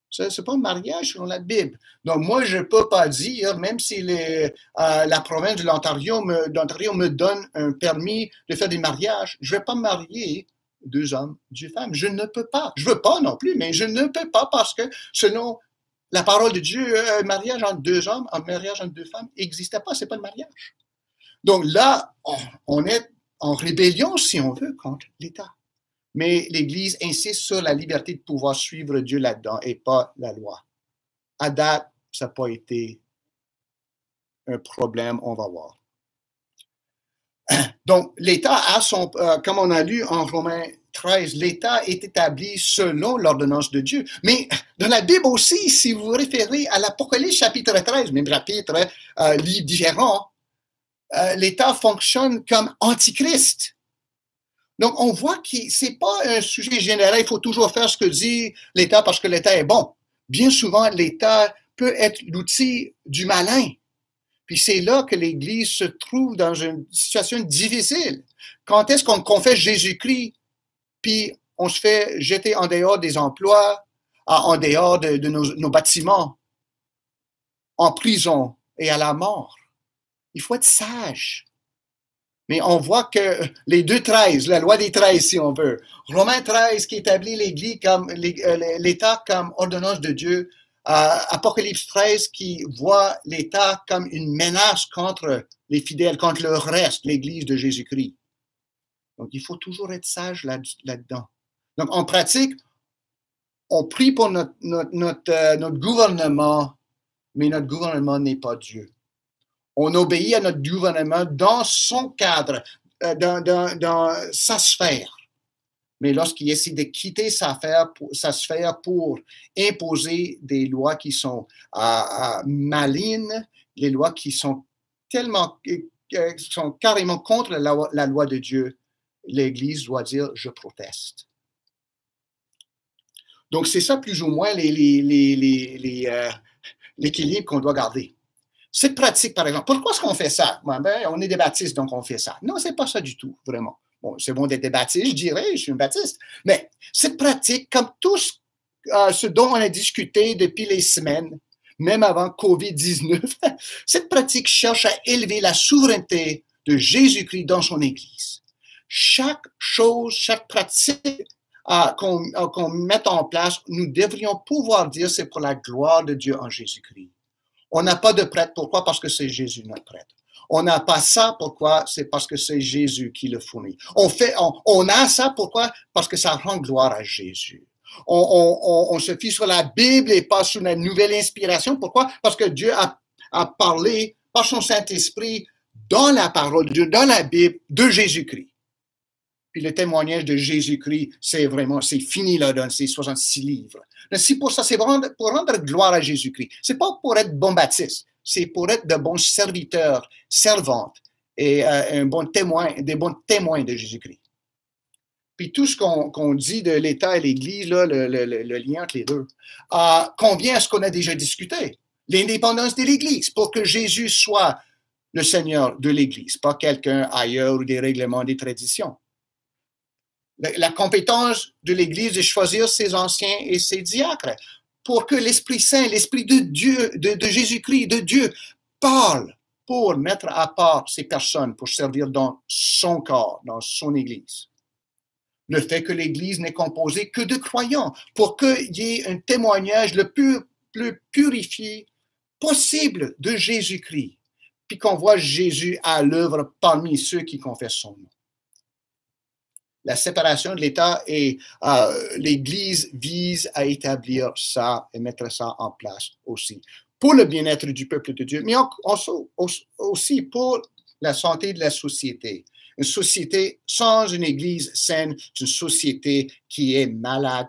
Ce n'est pas un mariage selon la Bible. Donc, moi, je ne peux pas dire, même si la province de l'Ontario me donne un permis de faire des mariages, je ne vais pas marier 2 hommes, 2 femmes. Je ne peux pas. Je ne veux pas non plus, mais je ne peux pas parce que selon la parole de Dieu, un mariage entre 2 hommes, un mariage entre 2 femmes n'existait pas. Ce n'est pas le mariage. Donc là, on est en rébellion, si on veut, contre l'État. Mais l'Église insiste sur la liberté de pouvoir suivre Dieu là-dedans et pas la loi. À date, ça n'a pas été un problème, on va voir. Donc, l'État a comme on a lu en Romains 13, l'État est établi selon l'ordonnance de Dieu. Mais dans la Bible aussi, si vous vous référez à l'Apocalypse chapitre 13, même chapitre, livre différent, l'État fonctionne comme antichrist. Donc, on voit que ce n'est pas un sujet général, il faut toujours faire ce que dit l'État parce que l'État est bon. Bien souvent, l'État peut être l'outil du malin. Puis c'est là que l'Église se trouve dans une situation difficile. Quand est-ce qu'on confesse Jésus-Christ, puis on se fait jeter en dehors des emplois, en dehors de nos bâtiments, en prison et à la mort? Il faut être sage. Mais on voit que les 2:13, la loi des 13, si on veut, Romains 13 qui établit l'Église comme l'État comme ordonnance de Dieu, Apocalypse 13 qui voit l'État comme une menace contre les fidèles, contre le reste, l'Église de Jésus-Christ. Donc, il faut toujours être sage là-dedans. Donc, en pratique, on prie pour notre gouvernement, mais notre gouvernement n'est pas Dieu. On obéit à notre gouvernement dans son cadre, dans sa sphère. Mais lorsqu'il essaie de quitter sa sphère pour imposer des lois qui sont malignes, les lois qui sont sont carrément contre la loi de Dieu, l'Église doit dire « je proteste ». Donc, c'est ça plus ou moins l'équilibre qu'on doit garder. Cette pratique, par exemple, pourquoi est-ce qu'on fait ça? Ben, on est des baptistes, donc on fait ça. Non, c'est pas ça du tout, vraiment. Bon, c'est bon d'être des baptistes, je dirais, je suis un baptiste. Mais cette pratique, comme tout ce dont on a discuté depuis les semaines, même avant COVID-19, cette pratique cherche à élever la souveraineté de Jésus-Christ dans son Église. Chaque chose, chaque pratique qu'on met en place, nous devrions pouvoir dire c'est pour la gloire de Dieu en Jésus-Christ. On n'a pas de prêtre. Pourquoi? Parce que c'est Jésus notre prêtre. On n'a pas ça. Pourquoi? C'est parce que c'est Jésus qui le fournit. On a ça. Pourquoi? Parce que ça rend gloire à Jésus. On se fie sur la Bible et pas sur la nouvelle inspiration. Pourquoi? Parce que Dieu a parlé par son Saint-Esprit dans la parole de Dieu, dans la Bible, de Jésus-Christ. Puis le témoignage de Jésus-Christ, c'est fini là dans ces 66 livres. C'est pour ça, c'est pour rendre gloire à Jésus-Christ. C'est pas pour être bon baptiste, c'est pour être de bons serviteurs, servantes et des bons témoins de Jésus-Christ. Puis tout ce qu'on dit de l'État et l'Église, là, le lien entre les deux, convient à ce qu'on a déjà discuté. L'indépendance de l'Église, pour que Jésus soit le Seigneur de l'Église, pas quelqu'un ailleurs ou des règlements, des traditions. La compétence de l'Église de choisir ses anciens et ses diacres pour que l'Esprit Saint, l'Esprit de Dieu, de Jésus-Christ, de Dieu, parle pour mettre à part ces personnes pour servir dans son corps, dans son Église. le fait que l'Église n'est composée que de croyants, pour qu'il y ait un témoignage le plus purifié possible de Jésus-Christ, puis qu'on voit Jésus à l'œuvre parmi ceux qui confessent son nom. La séparation de l'État et l'Église vise à établir ça et mettre ça en place aussi, pour le bien-être du peuple de Dieu, mais aussi pour la santé de la société. Une société sans une Église saine, c'est une société qui est malade.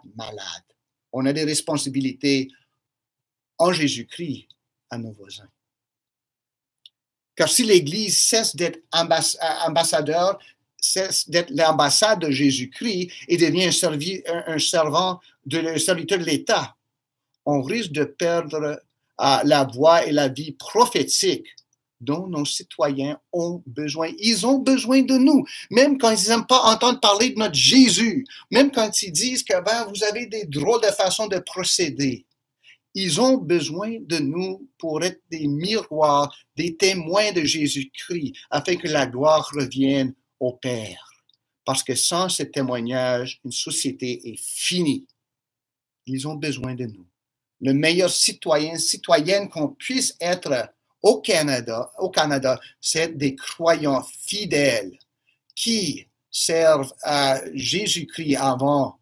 On a des responsabilités en Jésus-Christ à nos voisins. Car si l'Église cesse d'être ambassadeur, cesse d'être l'ambassade de Jésus-Christ et devient un serviteur de l'État, on risque de perdre la voix et la vie prophétique dont nos citoyens ont besoin. Ils ont besoin de nous, même quand ils n'aiment pas entendre parler de notre Jésus, même quand ils disent que vous avez des drôles de façons de procéder. Ils ont besoin de nous pour être des miroirs, des témoins de Jésus-Christ, afin que la gloire revienne au Père. Parce que sans ce témoignage, une société est finie. Ils ont besoin de nous. Le meilleur citoyenne qu'on puisse être au Canada, c'est des croyants fidèles qui servent à Jésus-Christ avant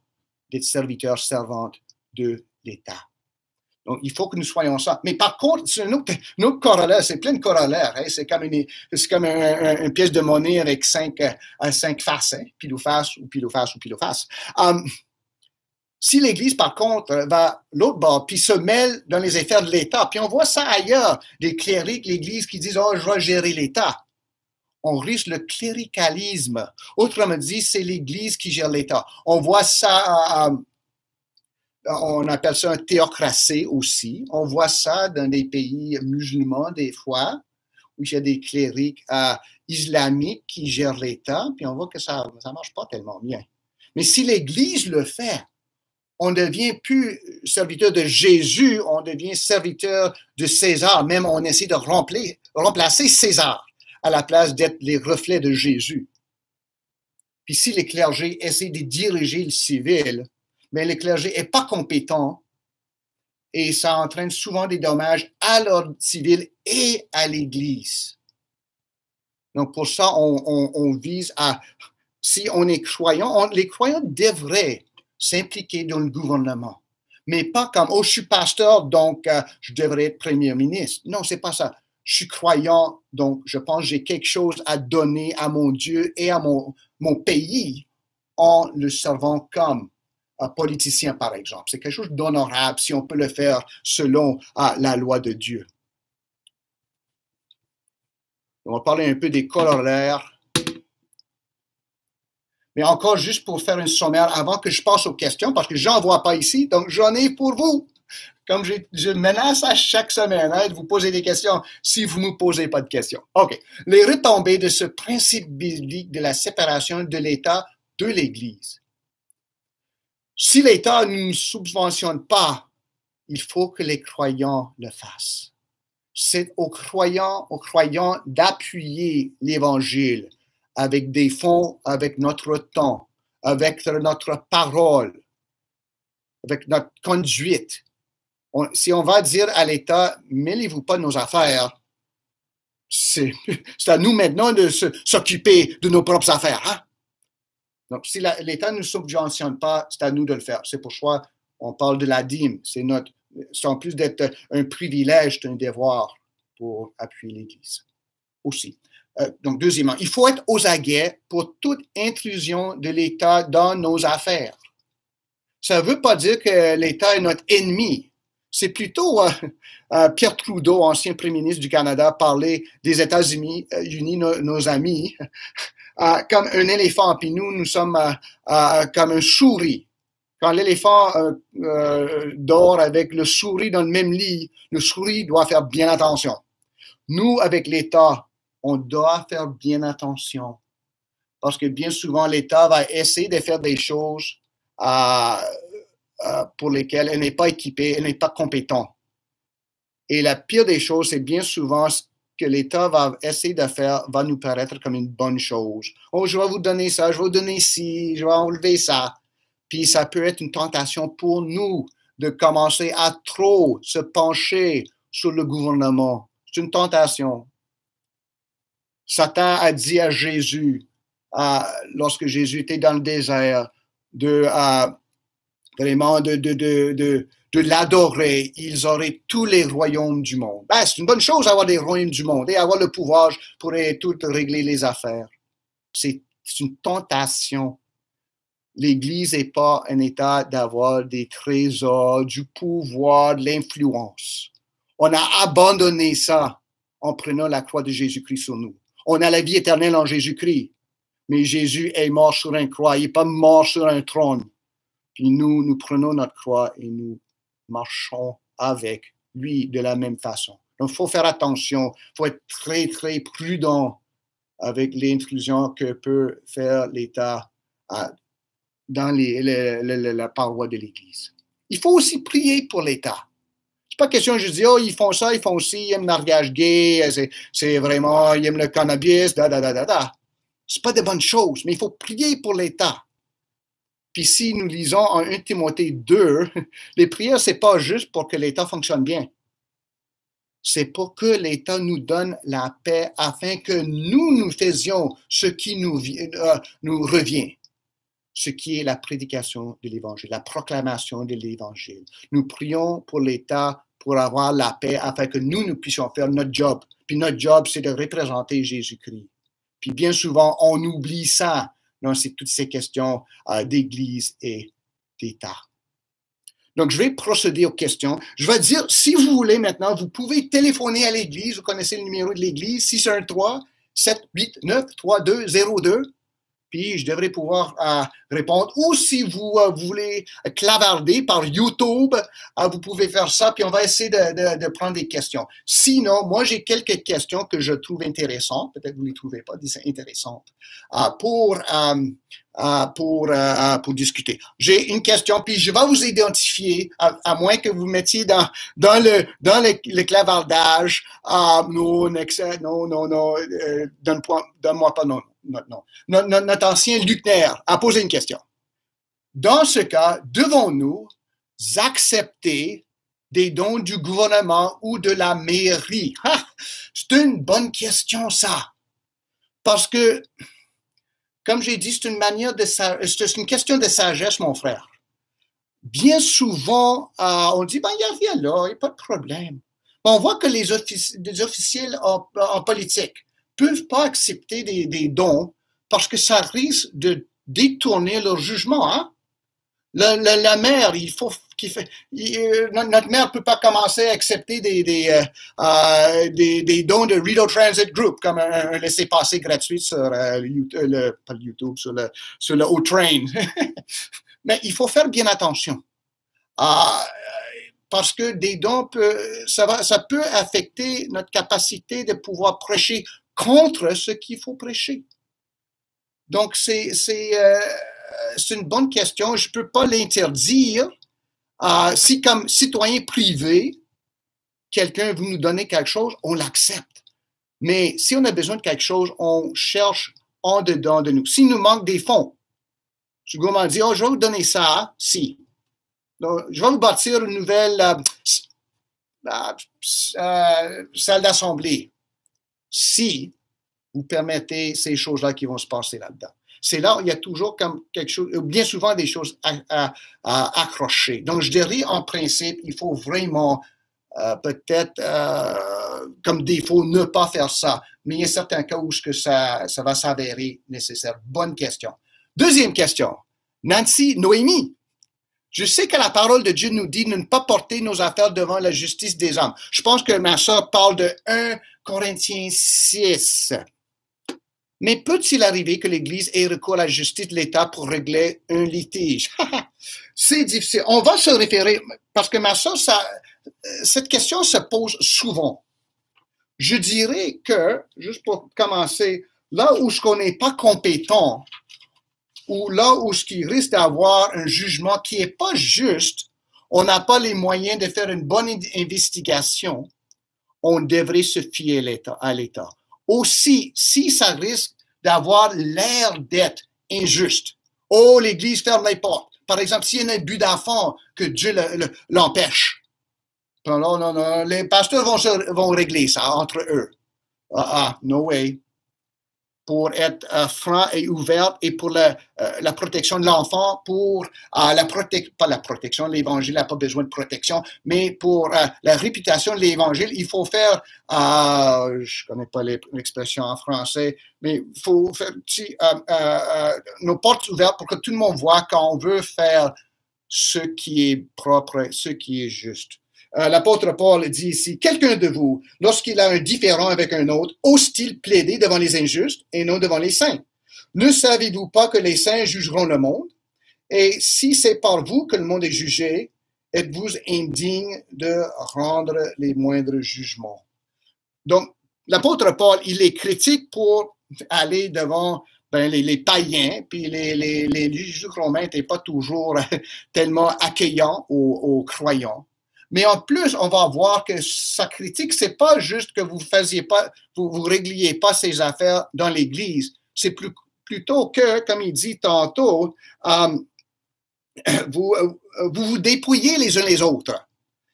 d'être serviteurs, servantes de l'État. Donc, il faut que nous soyons ça. Mais par contre, c'est un autre corollaire, c'est plein de corollaires. Hein? C'est comme une pièce de monnaie avec cinq faces, hein? Pile ou face, ou pile ou face, ou pile ou face. Si l'Église, par contre, va l'autre bord, puis se mêle dans les affaires de l'État, puis on voit ça ailleurs, des clérics, l'Église qui disent « Oh, je vais gérer l'État ». On risque le cléricalisme. Autrement dit, c'est l'Église qui gère l'État. On voit ça, on appelle ça un théocratie aussi. On voit ça dans des pays musulmans des fois, où il y a des clérics islamiques qui gèrent l'État, puis on voit que ça marche pas tellement bien. Mais si l'Église le fait, on ne devient plus serviteur de Jésus, on devient serviteur de César. Même on essaie de remplacer César à la place d'être les reflets de Jésus. Puis si les clergés essaient de diriger le civil, mais le clergé n'est pas compétent et ça entraîne souvent des dommages à l'ordre civil et à l'Église. Donc pour ça, on vise à, si on est croyant, les croyants devraient s'impliquer dans le gouvernement. Mais pas comme, oh, je suis pasteur, donc je devrais être premier ministre. Non, c'est pas ça. Je suis croyant, donc je pense que j'ai quelque chose à donner à mon Dieu et à mon pays en le servant comme un politicien, par exemple. C'est quelque chose d'honorable si on peut le faire selon la loi de Dieu. On va parler un peu des corollaires. Mais encore juste pour faire un sommaire avant que je passe aux questions, parce que j'en vois pas ici, donc j'en ai pour vous. Comme je menace à chaque semaine de vous poser des questions si vous ne me posez pas de questions. OK. Les retombées de ce principe biblique de la séparation de l'État de l'Église. Si l'État ne nous subventionne pas, il faut que les croyants le fassent. C'est aux croyants d'appuyer l'Évangile avec des fonds, avec notre temps, avec notre parole, avec notre conduite. Si on va dire à l'État, mêlez-vous pas de nos affaires, c'est à nous maintenant de s'occuper de nos propres affaires. Hein? Donc, si l'État ne nous subventionne pas, c'est à nous de le faire. C'est pour ça qu'on parle de la dîme. C'est en plus d'être un privilège, c'est un devoir pour appuyer l'Église aussi. Donc, deuxièmement, il faut être aux aguets pour toute intrusion de l'État dans nos affaires. Ça ne veut pas dire que l'État est notre ennemi. C'est plutôt Pierre Trudeau, ancien premier ministre du Canada, parlait des États-Unis, nos amis, comme un éléphant, puis nous sommes comme un souris. Quand l'éléphant dort avec le souris dans le même lit, le souris doit faire bien attention. Nous, avec l'État, on doit faire bien attention parce que bien souvent, l'État va essayer de faire des choses pour lesquelles elle n'est pas équipée, elle n'est pas compétente. Et la pire des choses, c'est bien souvent que l'État va essayer de faire va nous paraître comme une bonne chose. Oh, je vais vous donner ça, je vais vous donner ci, je vais enlever ça. Puis ça peut être une tentation pour nous de commencer à trop se pencher sur le gouvernement. C'est une tentation. Satan a dit à Jésus, lorsque Jésus était dans le désert, vraiment de l'adorer. Ils auraient tous les royaumes du monde. Ben, c'est une bonne chose d'avoir des royaumes du monde et avoir le pouvoir pour tout régler les affaires. C'est une tentation. L'Église n'est pas un état d'avoir des trésors, du pouvoir, de l'influence. On a abandonné ça en prenant la croix de Jésus-Christ sur nous. On a la vie éternelle en Jésus-Christ. Mais Jésus est mort sur une croix. Il n'est pas mort sur un trône. Puis nous prenons notre croix et nous marchons avec lui de la même façon. Donc, il faut faire attention. Il faut être très, très prudent avec l'intrusion que peut faire l'État dans la paroi de l'Église. Il faut aussi prier pour l'État. C'est pas question, je dis, oh, ils font ça, ils font ci, ils aiment le mariage gay, c'est vraiment, ils aiment le cannabis, C'est pas de bonnes choses, mais il faut prier pour l'État. Puis si nous lisons en 1 Timothée 2, les prières, c'est pas juste pour que l'État fonctionne bien. C'est pour que l'État nous donne la paix afin que nous faisions ce qui nous revient, ce qui est la prédication de l'Évangile, la proclamation de l'Évangile. Nous prions pour l'État pour avoir la paix afin que nous puissions faire notre job. Puis notre job, c'est de représenter Jésus-Christ. Puis bien souvent, on oublie ça. Non, c'est toutes ces questions d'Église et d'État. Donc, je vais procéder aux questions. Je vais dire, si vous voulez maintenant, vous pouvez téléphoner à l'Église. Vous connaissez le numéro de l'Église, 613-789-3202. Puis, je devrais pouvoir répondre. Ou si vous voulez clavarder par YouTube, vous pouvez faire ça, puis on va essayer de prendre des questions. Sinon, moi, j'ai quelques questions que je trouve intéressantes. Peut-être que vous ne les trouvez pas intéressantes pour discuter. J'ai une question, puis je vais vous identifier, à moins que vous mettiez dans le clavardage. Non, donne-moi pas non. Notre ancien Luckner a posé une question. Dans ce cas, devons-nous accepter des dons du gouvernement ou de la mairie? C'est une bonne question, ça. Parce que, comme j'ai dit, c'est une question de sagesse, mon frère. Bien souvent, on dit, ben, il n'y a rien là, il n'y a pas de problème. On voit que les officiels en politique peuvent pas accepter des dons parce que ça risque de détourner leur jugement. Hein? La maire, notre maire peut pas commencer à accepter des dons de Rideau Transit Group comme un laissez-passer gratuit sur YouTube, sur le O-Train. Mais il faut faire bien attention. Parce que des dons, ça peut affecter notre capacité de pouvoir prêcher contre ce qu'il faut prêcher. Donc, c'est une bonne question. Je ne peux pas l'interdire. Si, comme citoyen privé, quelqu'un veut nous donner quelque chose, on l'accepte. Mais si on a besoin de quelque chose, on cherche en dedans de nous. S'il nous manque des fonds, le gouvernement dit, oh, je vais vous donner ça, si. Donc, je vais vous bâtir une nouvelle salle d'assemblée. Si vous permettez ces choses-là qui vont se passer là-dedans. C'est là où il y a toujours comme quelque chose, bien souvent des choses à accrocher. Donc, je dirais en principe, il faut vraiment peut-être comme défaut ne pas faire ça. Mais il y a certains cas où ça va s'avérer nécessaire. Bonne question. Deuxième question. Noémie. Je sais que la parole de Dieu nous dit de ne pas porter nos affaires devant la justice des hommes. Je pense que ma sœur parle de 1 Corinthiens 6. Mais peut-il arriver que l'Église ait recours à la justice de l'État pour régler un litige? C'est difficile. On va se référer, parce que ma sœur, cette question se pose souvent. Je dirais que, juste pour commencer, là où ce qu'on n'est pas compétent, ou là où ce qui risque d'avoir un jugement qui n'est pas juste, on n'a pas les moyens de faire une bonne investigation, on devrait se fier à l'État. Aussi, si ça risque d'avoir l'air d'être injuste, oh, l'Église ferme les portes. Par exemple, s'il y a un abus d'enfant, que Dieu l'empêche. Non, non, non, les pasteurs vont régler ça entre eux. No way. Pour être franc et ouvert et pour la protection de l'enfant, pour pas la protection de l'Évangile n'a pas besoin de protection, mais pour la réputation de l'Évangile, il faut faire, je ne connais pas l'expression en français, mais il faut faire nos portes ouvertes pour que tout le monde voit qu'on veut faire ce qui est propre, ce qui est juste. L'apôtre Paul dit ici, quelqu'un de vous, lorsqu'il a un différend avec un autre, ose-t-il plaider devant les injustes et non devant les saints? Ne savez-vous pas que les saints jugeront le monde? Et si c'est par vous que le monde est jugé, êtes-vous indigne de rendre les moindres jugements? Donc, l'apôtre Paul, il est critique pour aller devant les païens, puis les juges romains n'étaient pas toujours tellement accueillants aux croyants. Mais en plus, on va voir que sa critique, c'est pas juste que vous régliez pas ces affaires dans l'Église. C'est plutôt que, comme il dit tantôt, vous dépouillez les uns les autres.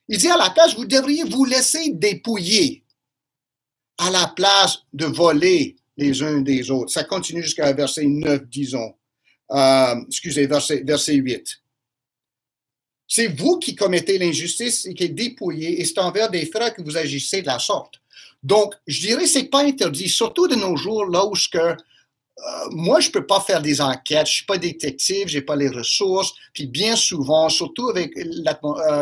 Il dit à la place, vous devriez vous laisser dépouiller à la place de voler les uns des autres. Ça continue jusqu'à verset 9, disons. Verset 8. C'est vous qui commettez l'injustice et qui êtes dépouillé, et c'est envers des frères que vous agissez de la sorte. Donc, je dirais que ce n'est pas interdit, surtout de nos jours, là où moi, je ne peux pas faire des enquêtes, je ne suis pas détective, je n'ai pas les ressources, puis bien souvent, surtout avec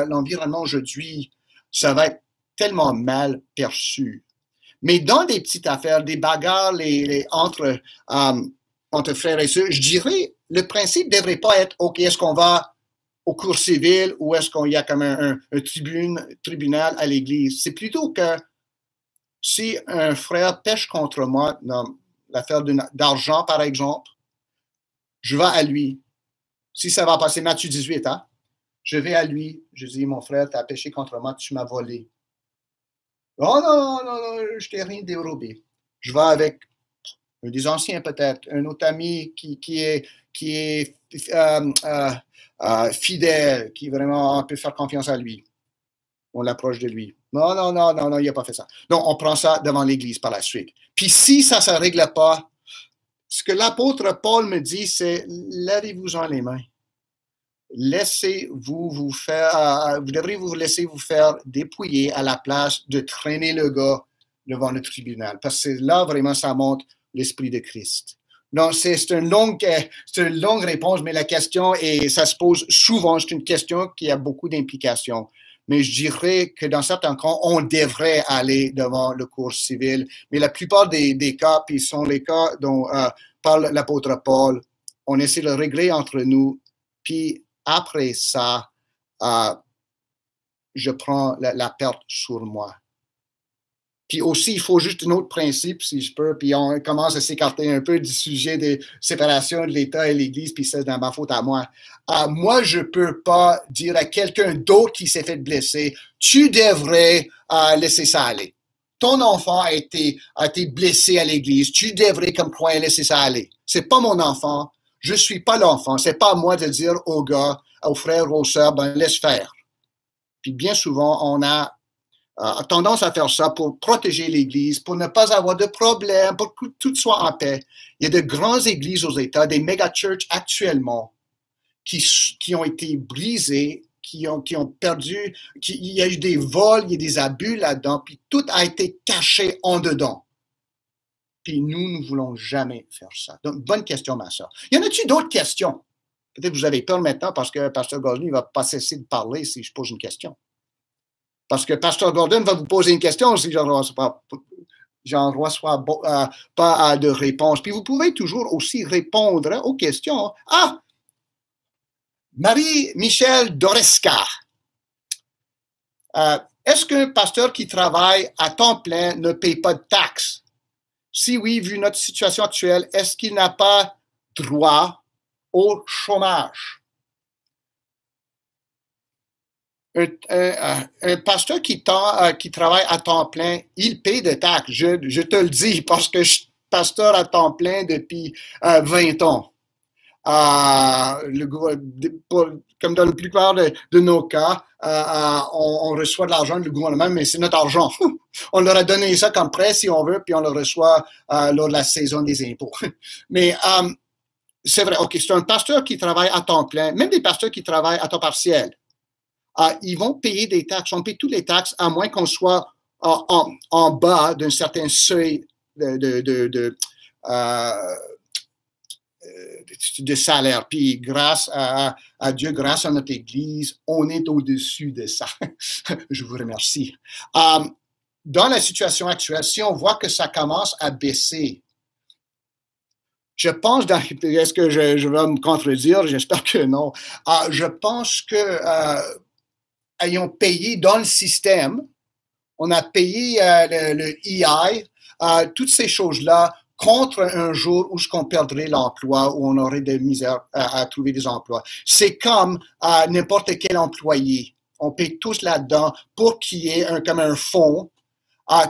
l'environnement aujourd'hui, ça va être tellement mal perçu. Mais dans des petites affaires, des bagarres entre frères et sœurs, je dirais, le principe ne devrait pas être, OK, est-ce qu'on va au cours civil ou est-ce qu'il y a comme un tribunal à l'Église? C'est plutôt que si un frère pêche contre moi dans l'affaire d'argent, par exemple, je vais à lui. Si ça va passer Matthieu 18, hein, je vais à lui, je dis, mon frère, tu as péché contre moi, tu m'as volé. Oh non, je t'ai rien dérobé. Je vais avec un des anciens peut-être, un autre ami qui est fidèle, qui vraiment peut faire confiance à lui. On l'approche de lui. Non, il n'a pas fait ça. Donc, on prend ça devant l'Église par la suite. Puis si ça ne se règle pas, ce que l'apôtre Paul me dit, c'est lavez-vous-en les mains. Vous devriez vous laisser vous faire dépouiller à la place de traîner le gars devant le tribunal. Parce que là, vraiment, ça montre l'Esprit de Christ. Non, c'est une longue réponse, mais la question, et ça se pose souvent, c'est une question qui a beaucoup d'implications. Mais je dirais que dans certains cas, on devrait aller devant le cours civil. Mais la plupart des cas, puis sont les cas dont parle l'apôtre Paul, on essaie de le régler entre nous, puis après ça, je prends la perte sur moi. Puis aussi, il faut juste un autre principe, si je peux, puis on commence à s'écarter un peu du sujet de séparation de l'État et l'Église, puis c'est dans ma faute à moi. Moi, je ne peux pas dire à quelqu'un d'autre qui s'est fait blesser, tu devrais laisser ça aller. Ton enfant a été blessé à l'Église, tu devrais comme croyant laisser ça aller. C'est pas mon enfant, je suis pas l'enfant, c'est pas à moi de dire aux gars, aux frères, aux sœurs, ben laisse faire. Puis bien souvent, on a tendance à faire ça pour protéger l'Église, pour ne pas avoir de problème, pour que tout soit en paix. Il y a de grandes églises aux États, des méga-churches actuellement, qui ont été brisées, qui ont perdu, il y a eu des vols, il y a des abus là-dedans, puis tout a été caché en dedans. Puis nous ne voulons jamais faire ça. Donc, bonne question, ma soeur. Y en a-t-il d'autres questions? Peut-être que vous avez peur maintenant parce que Pasteur Gordon ne va pas cesser de parler si je pose une question. Parce que Pasteur Gordon va vous poser une question si j'en reçois pas de réponse. Puis vous pouvez toujours aussi répondre aux questions. Marie-Michel Doresca. Est-ce qu'un pasteur qui travaille à temps plein ne paye pas de taxes? Si oui, vu notre situation actuelle, est-ce qu'il n'a pas droit au chômage? Un pasteur qui travaille à temps plein, il paye des taxes. Je te le dis parce que je suis pasteur à temps plein depuis 20 ans. Le, comme dans la plupart de nos cas, on reçoit de l'argent du gouvernement, mais c'est notre argent. On leur a donné ça comme prêt si on veut, puis on le reçoit lors de la saison des impôts. Mais c'est vrai, ok, c'est un pasteur qui travaille à temps plein, même des pasteurs qui travaillent à temps partiel. Ils vont payer des taxes. On paye toutes les taxes, à moins qu'on soit en bas d'un certain seuil de salaire. Puis grâce à Dieu, grâce à notre Église, on est au-dessus de ça. Je vous remercie. Dans la situation actuelle, si on voit que ça commence à baisser, je pense, est-ce que je vais me contredire? J'espère que non. Je pense que ayons payé dans le système, on a payé le EI, toutes ces choses-là contre un jour où on perdrait l'emploi, où on aurait de misère à trouver des emplois. C'est comme n'importe quel employé. On paye tous là-dedans pour qu'il y ait comme un fonds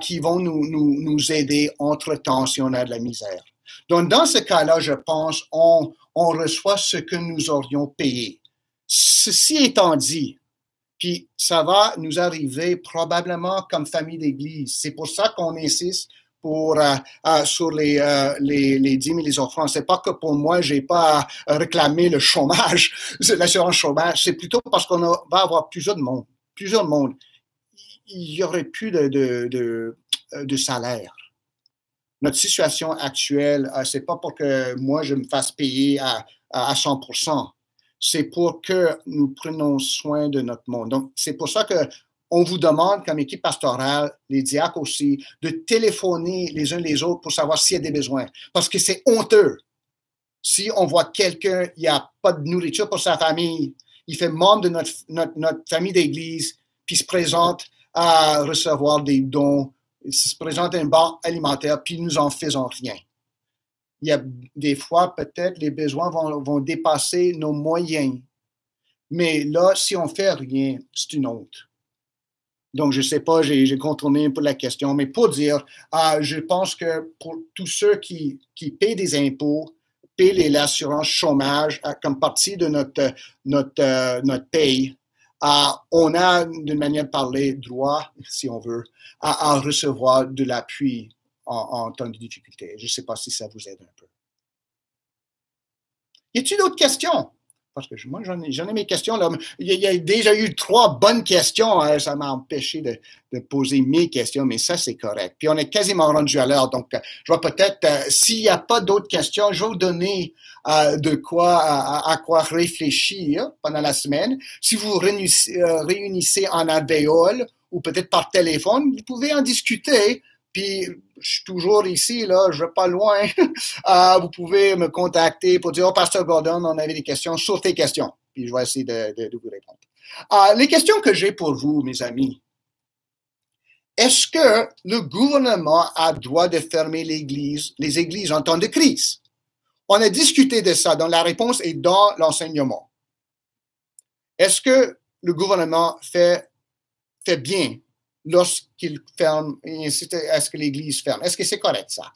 qui vont nous aider entre-temps si on a de la misère. Donc, dans ce cas-là, je pense on reçoit ce que nous aurions payé. Ceci étant dit, puis ça va nous arriver probablement comme famille d'Église. C'est pour ça qu'on insiste sur les dîmes et les offrandes. C'est pas que pour moi, j'ai pas réclamé le chômage, l'assurance chômage. C'est plutôt parce qu'on va avoir plusieurs monde. Il y aurait plus de salaire. Notre situation actuelle, c'est pas pour que moi je me fasse payer à 100%. C'est pour que nous prenions soin de notre monde. Donc, c'est pour ça qu'on vous demande, comme équipe pastorale, les diacres aussi, de téléphoner les uns les autres pour savoir s'il y a des besoins. Parce que c'est honteux. Si on voit quelqu'un, il n'y a pas de nourriture pour sa famille, il fait membre de notre famille d'église, puis se présente à recevoir des dons, il se présente à un banc alimentaire, puis nous en faisons rien. Il y a des fois, peut-être, les besoins vont dépasser nos moyens. Mais là, si on ne fait rien, c'est une honte. Donc, je ne sais pas, j'ai contourné un peu la question, mais pour dire, je pense que pour tous ceux qui paient des impôts, paient l'assurance chômage comme partie de notre paye, on a, d'une manière de parler, droit, si on veut, à recevoir de l'appui en temps de difficulté. Je ne sais pas si ça vous aide un peu. Y a-t-il d'autres questions? Parce que moi, j'en ai mes questions. Là. Il y a déjà eu 3 bonnes questions. Hein. Ça m'a empêché de poser mes questions, mais ça, c'est correct. Puis on est quasiment rendu à l'heure. Donc, je vais peut-être, s'il n'y a pas d'autres questions, je vais vous donner à quoi réfléchir pendant la semaine. Si vous réunissez en alvéole ou peut-être par téléphone, vous pouvez en discuter. Puis, je suis toujours ici, là, je ne vais pas loin. Vous pouvez me contacter pour dire, oh, Pasteur Gordon, on avait des questions sur tes questions. Puis, je vais essayer de vous répondre. Les questions que j'ai pour vous, mes amis. Est-ce que le gouvernement a droit de fermer les églises en temps de crise? On a discuté de ça, donc la réponse est dans l'enseignement. Est-ce que le gouvernement fait bien lorsqu'il ferme et incite à ce que l'Église ferme? Est-ce que c'est correct, ça?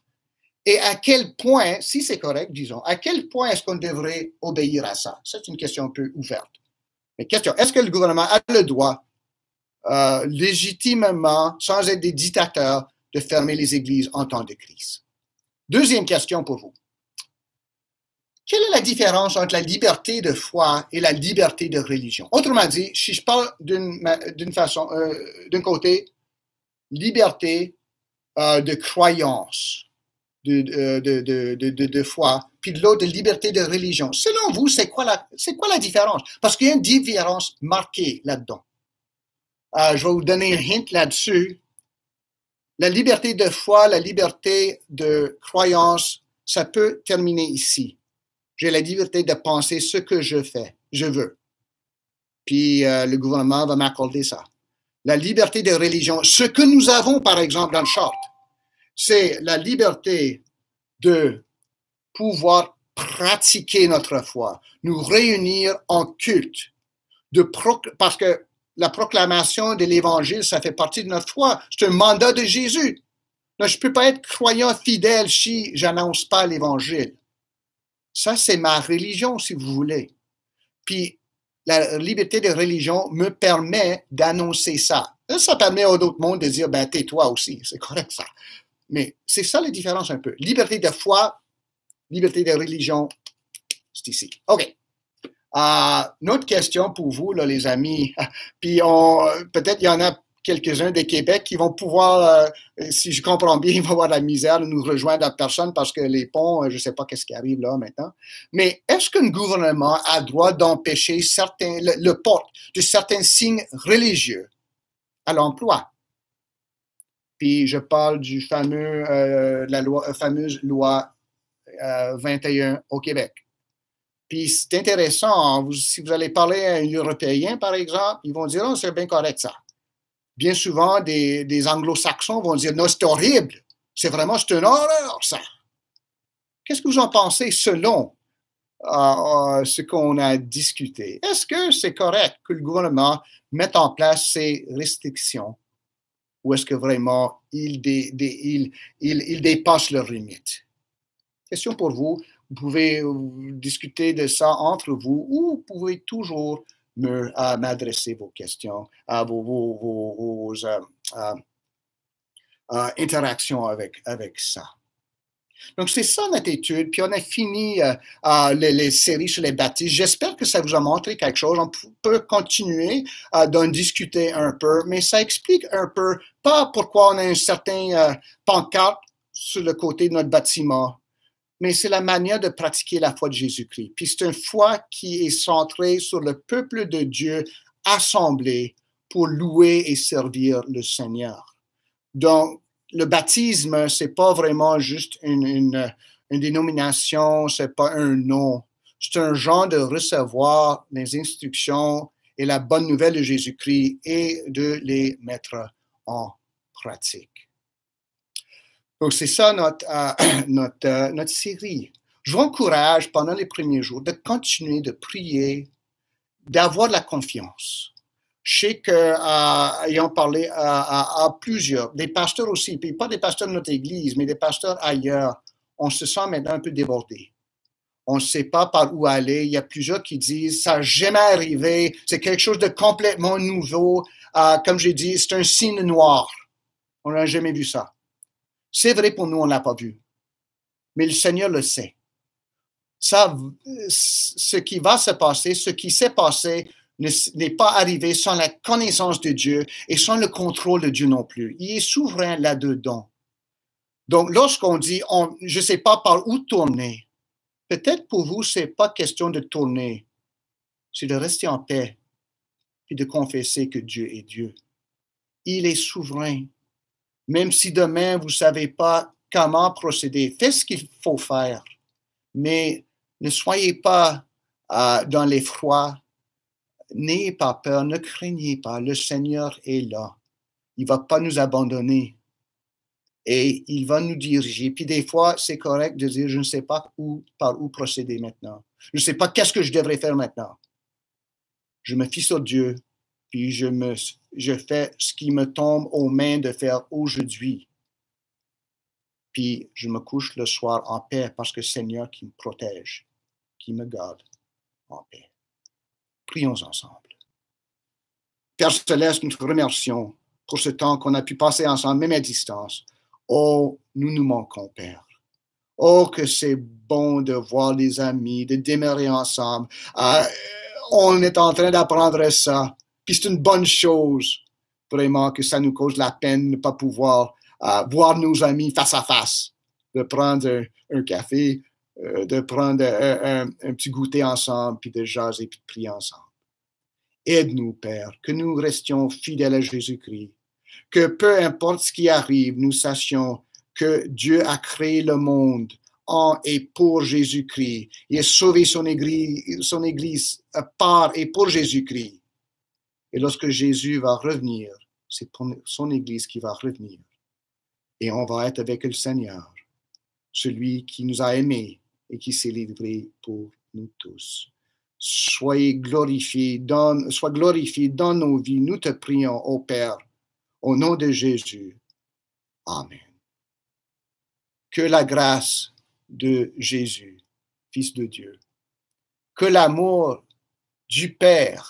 Et à quel point, si c'est correct, disons, à quel point est-ce qu'on devrait obéir à ça? C'est une question un peu ouverte. Mais question, est-ce que le gouvernement a le droit, légitimement, sans être des dictateurs, de fermer les églises en temps de crise? Deuxième question pour vous. Quelle est la différence entre la liberté de foi et la liberté de religion? Autrement dit, si je parle d'une façon, d'un côté, liberté de croyance, de foi, puis de l'autre, de liberté de religion. Selon vous, c'est quoi la différence? Parce qu'il y a une différence marquée là-dedans. Je vais vous donner un hint là-dessus. La liberté de foi, la liberté de croyance, ça peut terminer ici. J'ai la liberté de penser ce que je veux. Puis le gouvernement va m'accorder ça. La liberté de religion, ce que nous avons par exemple dans le charte, c'est la liberté de pouvoir pratiquer notre foi, nous réunir en culte, parce que la proclamation de l'Évangile, ça fait partie de notre foi. C'est un mandat de Jésus. Donc, je ne peux pas être croyant fidèle si je n'annonce pas l'Évangile. Ça, c'est ma religion, si vous voulez. Puis, la liberté de religion me permet d'annoncer ça. Ça permet à d'autres mondes de dire, ben, tais-toi aussi, c'est correct ça. Mais c'est ça la différence un peu. Liberté de foi, liberté de religion, c'est ici. OK. Une autre question pour vous, là, les amis. Puis peut-être il y en a quelques-uns des Québec qui vont pouvoir, si je comprends bien, ils vont avoir la misère de nous rejoindre à personne parce que les ponts, je ne sais pas qu'est-ce qui arrive là maintenant. Mais est-ce qu'un gouvernement a droit d'empêcher le port de certains signes religieux à l'emploi? Puis je parle du fameuse loi 21 au Québec. Puis c'est intéressant, si vous allez parler à un Européen, par exemple, ils vont dire, oh, c'est bien correct ça. Bien souvent, des anglo-saxons vont dire, non, c'est horrible, c'est une horreur ça. Qu'est-ce que vous en pensez selon ce qu'on a discuté? Est-ce que c'est correct que le gouvernement mette en place ces restrictions ou est-ce que vraiment il dépasse leurs limites? Question pour vous. Vous pouvez discuter de ça entre vous ou vous pouvez toujours m'adresser vos questions, vos interactions avec ça. Donc, c'est ça notre étude. Puis, on a fini les séries sur les baptismes. J'espère que ça vous a montré quelque chose. On peut continuer d'en discuter un peu, mais ça explique un peu, pas pourquoi on a un certain pancarte sur le côté de notre bâtiment, mais c'est la manière de pratiquer la foi de Jésus-Christ. Puis c'est une foi qui est centrée sur le peuple de Dieu assemblé pour louer et servir le Seigneur. Donc, le baptisme, c'est pas vraiment juste une dénomination, c'est pas un nom. C'est un genre de recevoir les instructions et la bonne nouvelle de Jésus-Christ et de les mettre en pratique. Donc, c'est ça notre série. Je vous encourage pendant les premiers jours de continuer de prier, d'avoir de la confiance. Je sais qu'ayant parlé à plusieurs, des pasteurs aussi, puis pas des pasteurs de notre église, mais des pasteurs ailleurs, on se sent maintenant un peu débordé. On ne sait pas par où aller. Il y a plusieurs qui disent, ça n'a jamais arrivé, c'est quelque chose de complètement nouveau. Comme j'ai dit, c'est un signe noir. On n'a jamais vu ça. C'est vrai pour nous, on ne l'a pas vu. Mais le Seigneur le sait. Ça, ce qui va se passer, ce qui s'est passé, n'est pas arrivé sans la connaissance de Dieu et sans le contrôle de Dieu non plus. Il est souverain là-dedans. Donc, lorsqu'on dit, je ne sais pas par où tourner, peut-être pour vous, ce n'est pas question de tourner, c'est de rester en paix et de confesser que Dieu est Dieu. Il est souverain. Même si demain, vous ne savez pas comment procéder, faites ce qu'il faut faire, mais ne soyez pas dans l'effroi, n'ayez pas peur, ne craignez pas, le Seigneur est là. Il ne va pas nous abandonner et il va nous diriger. Puis des fois, c'est correct de dire, je ne sais pas par où procéder maintenant. Je ne sais pas qu'est-ce que je devrais faire maintenant. Je me fie sur Dieu, puis je fais ce qui me tombe aux mains de faire aujourd'hui. Puis je me couche le soir en paix parce que c'est le Seigneur qui me protège, qui me garde en paix. Prions ensemble. Père Céleste, nous te remercions pour ce temps qu'on a pu passer ensemble, même à distance. Oh, nous nous manquons, Père. Oh, que c'est bon de voir les amis, de demeurer ensemble. On est en train d'apprendre ça. Puis c'est une bonne chose, vraiment, que ça nous cause la peine de ne pas pouvoir voir nos amis face à face, de prendre un café, de prendre un petit goûter ensemble, puis de jaser, puis de prier ensemble. Aide-nous, Père, que nous restions fidèles à Jésus-Christ, que peu importe ce qui arrive, nous sachions que Dieu a créé le monde en et pour Jésus-Christ. Il a sauvé son Église par et pour Jésus-Christ. Et lorsque Jésus va revenir, c'est son Église qui va revenir. Et on va être avec le Seigneur, celui qui nous a aimés et qui s'est livré pour nous tous. soit glorifié dans nos vies. Nous te prions, ô Père, au nom de Jésus. Amen. Que la grâce de Jésus, Fils de Dieu, que l'amour du Père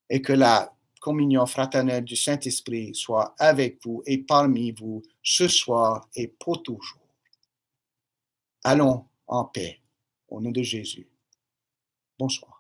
et que la communion fraternelle du Saint-Esprit soit avec vous et parmi vous ce soir et pour toujours. Allons en paix, au nom de Jésus. Bonsoir.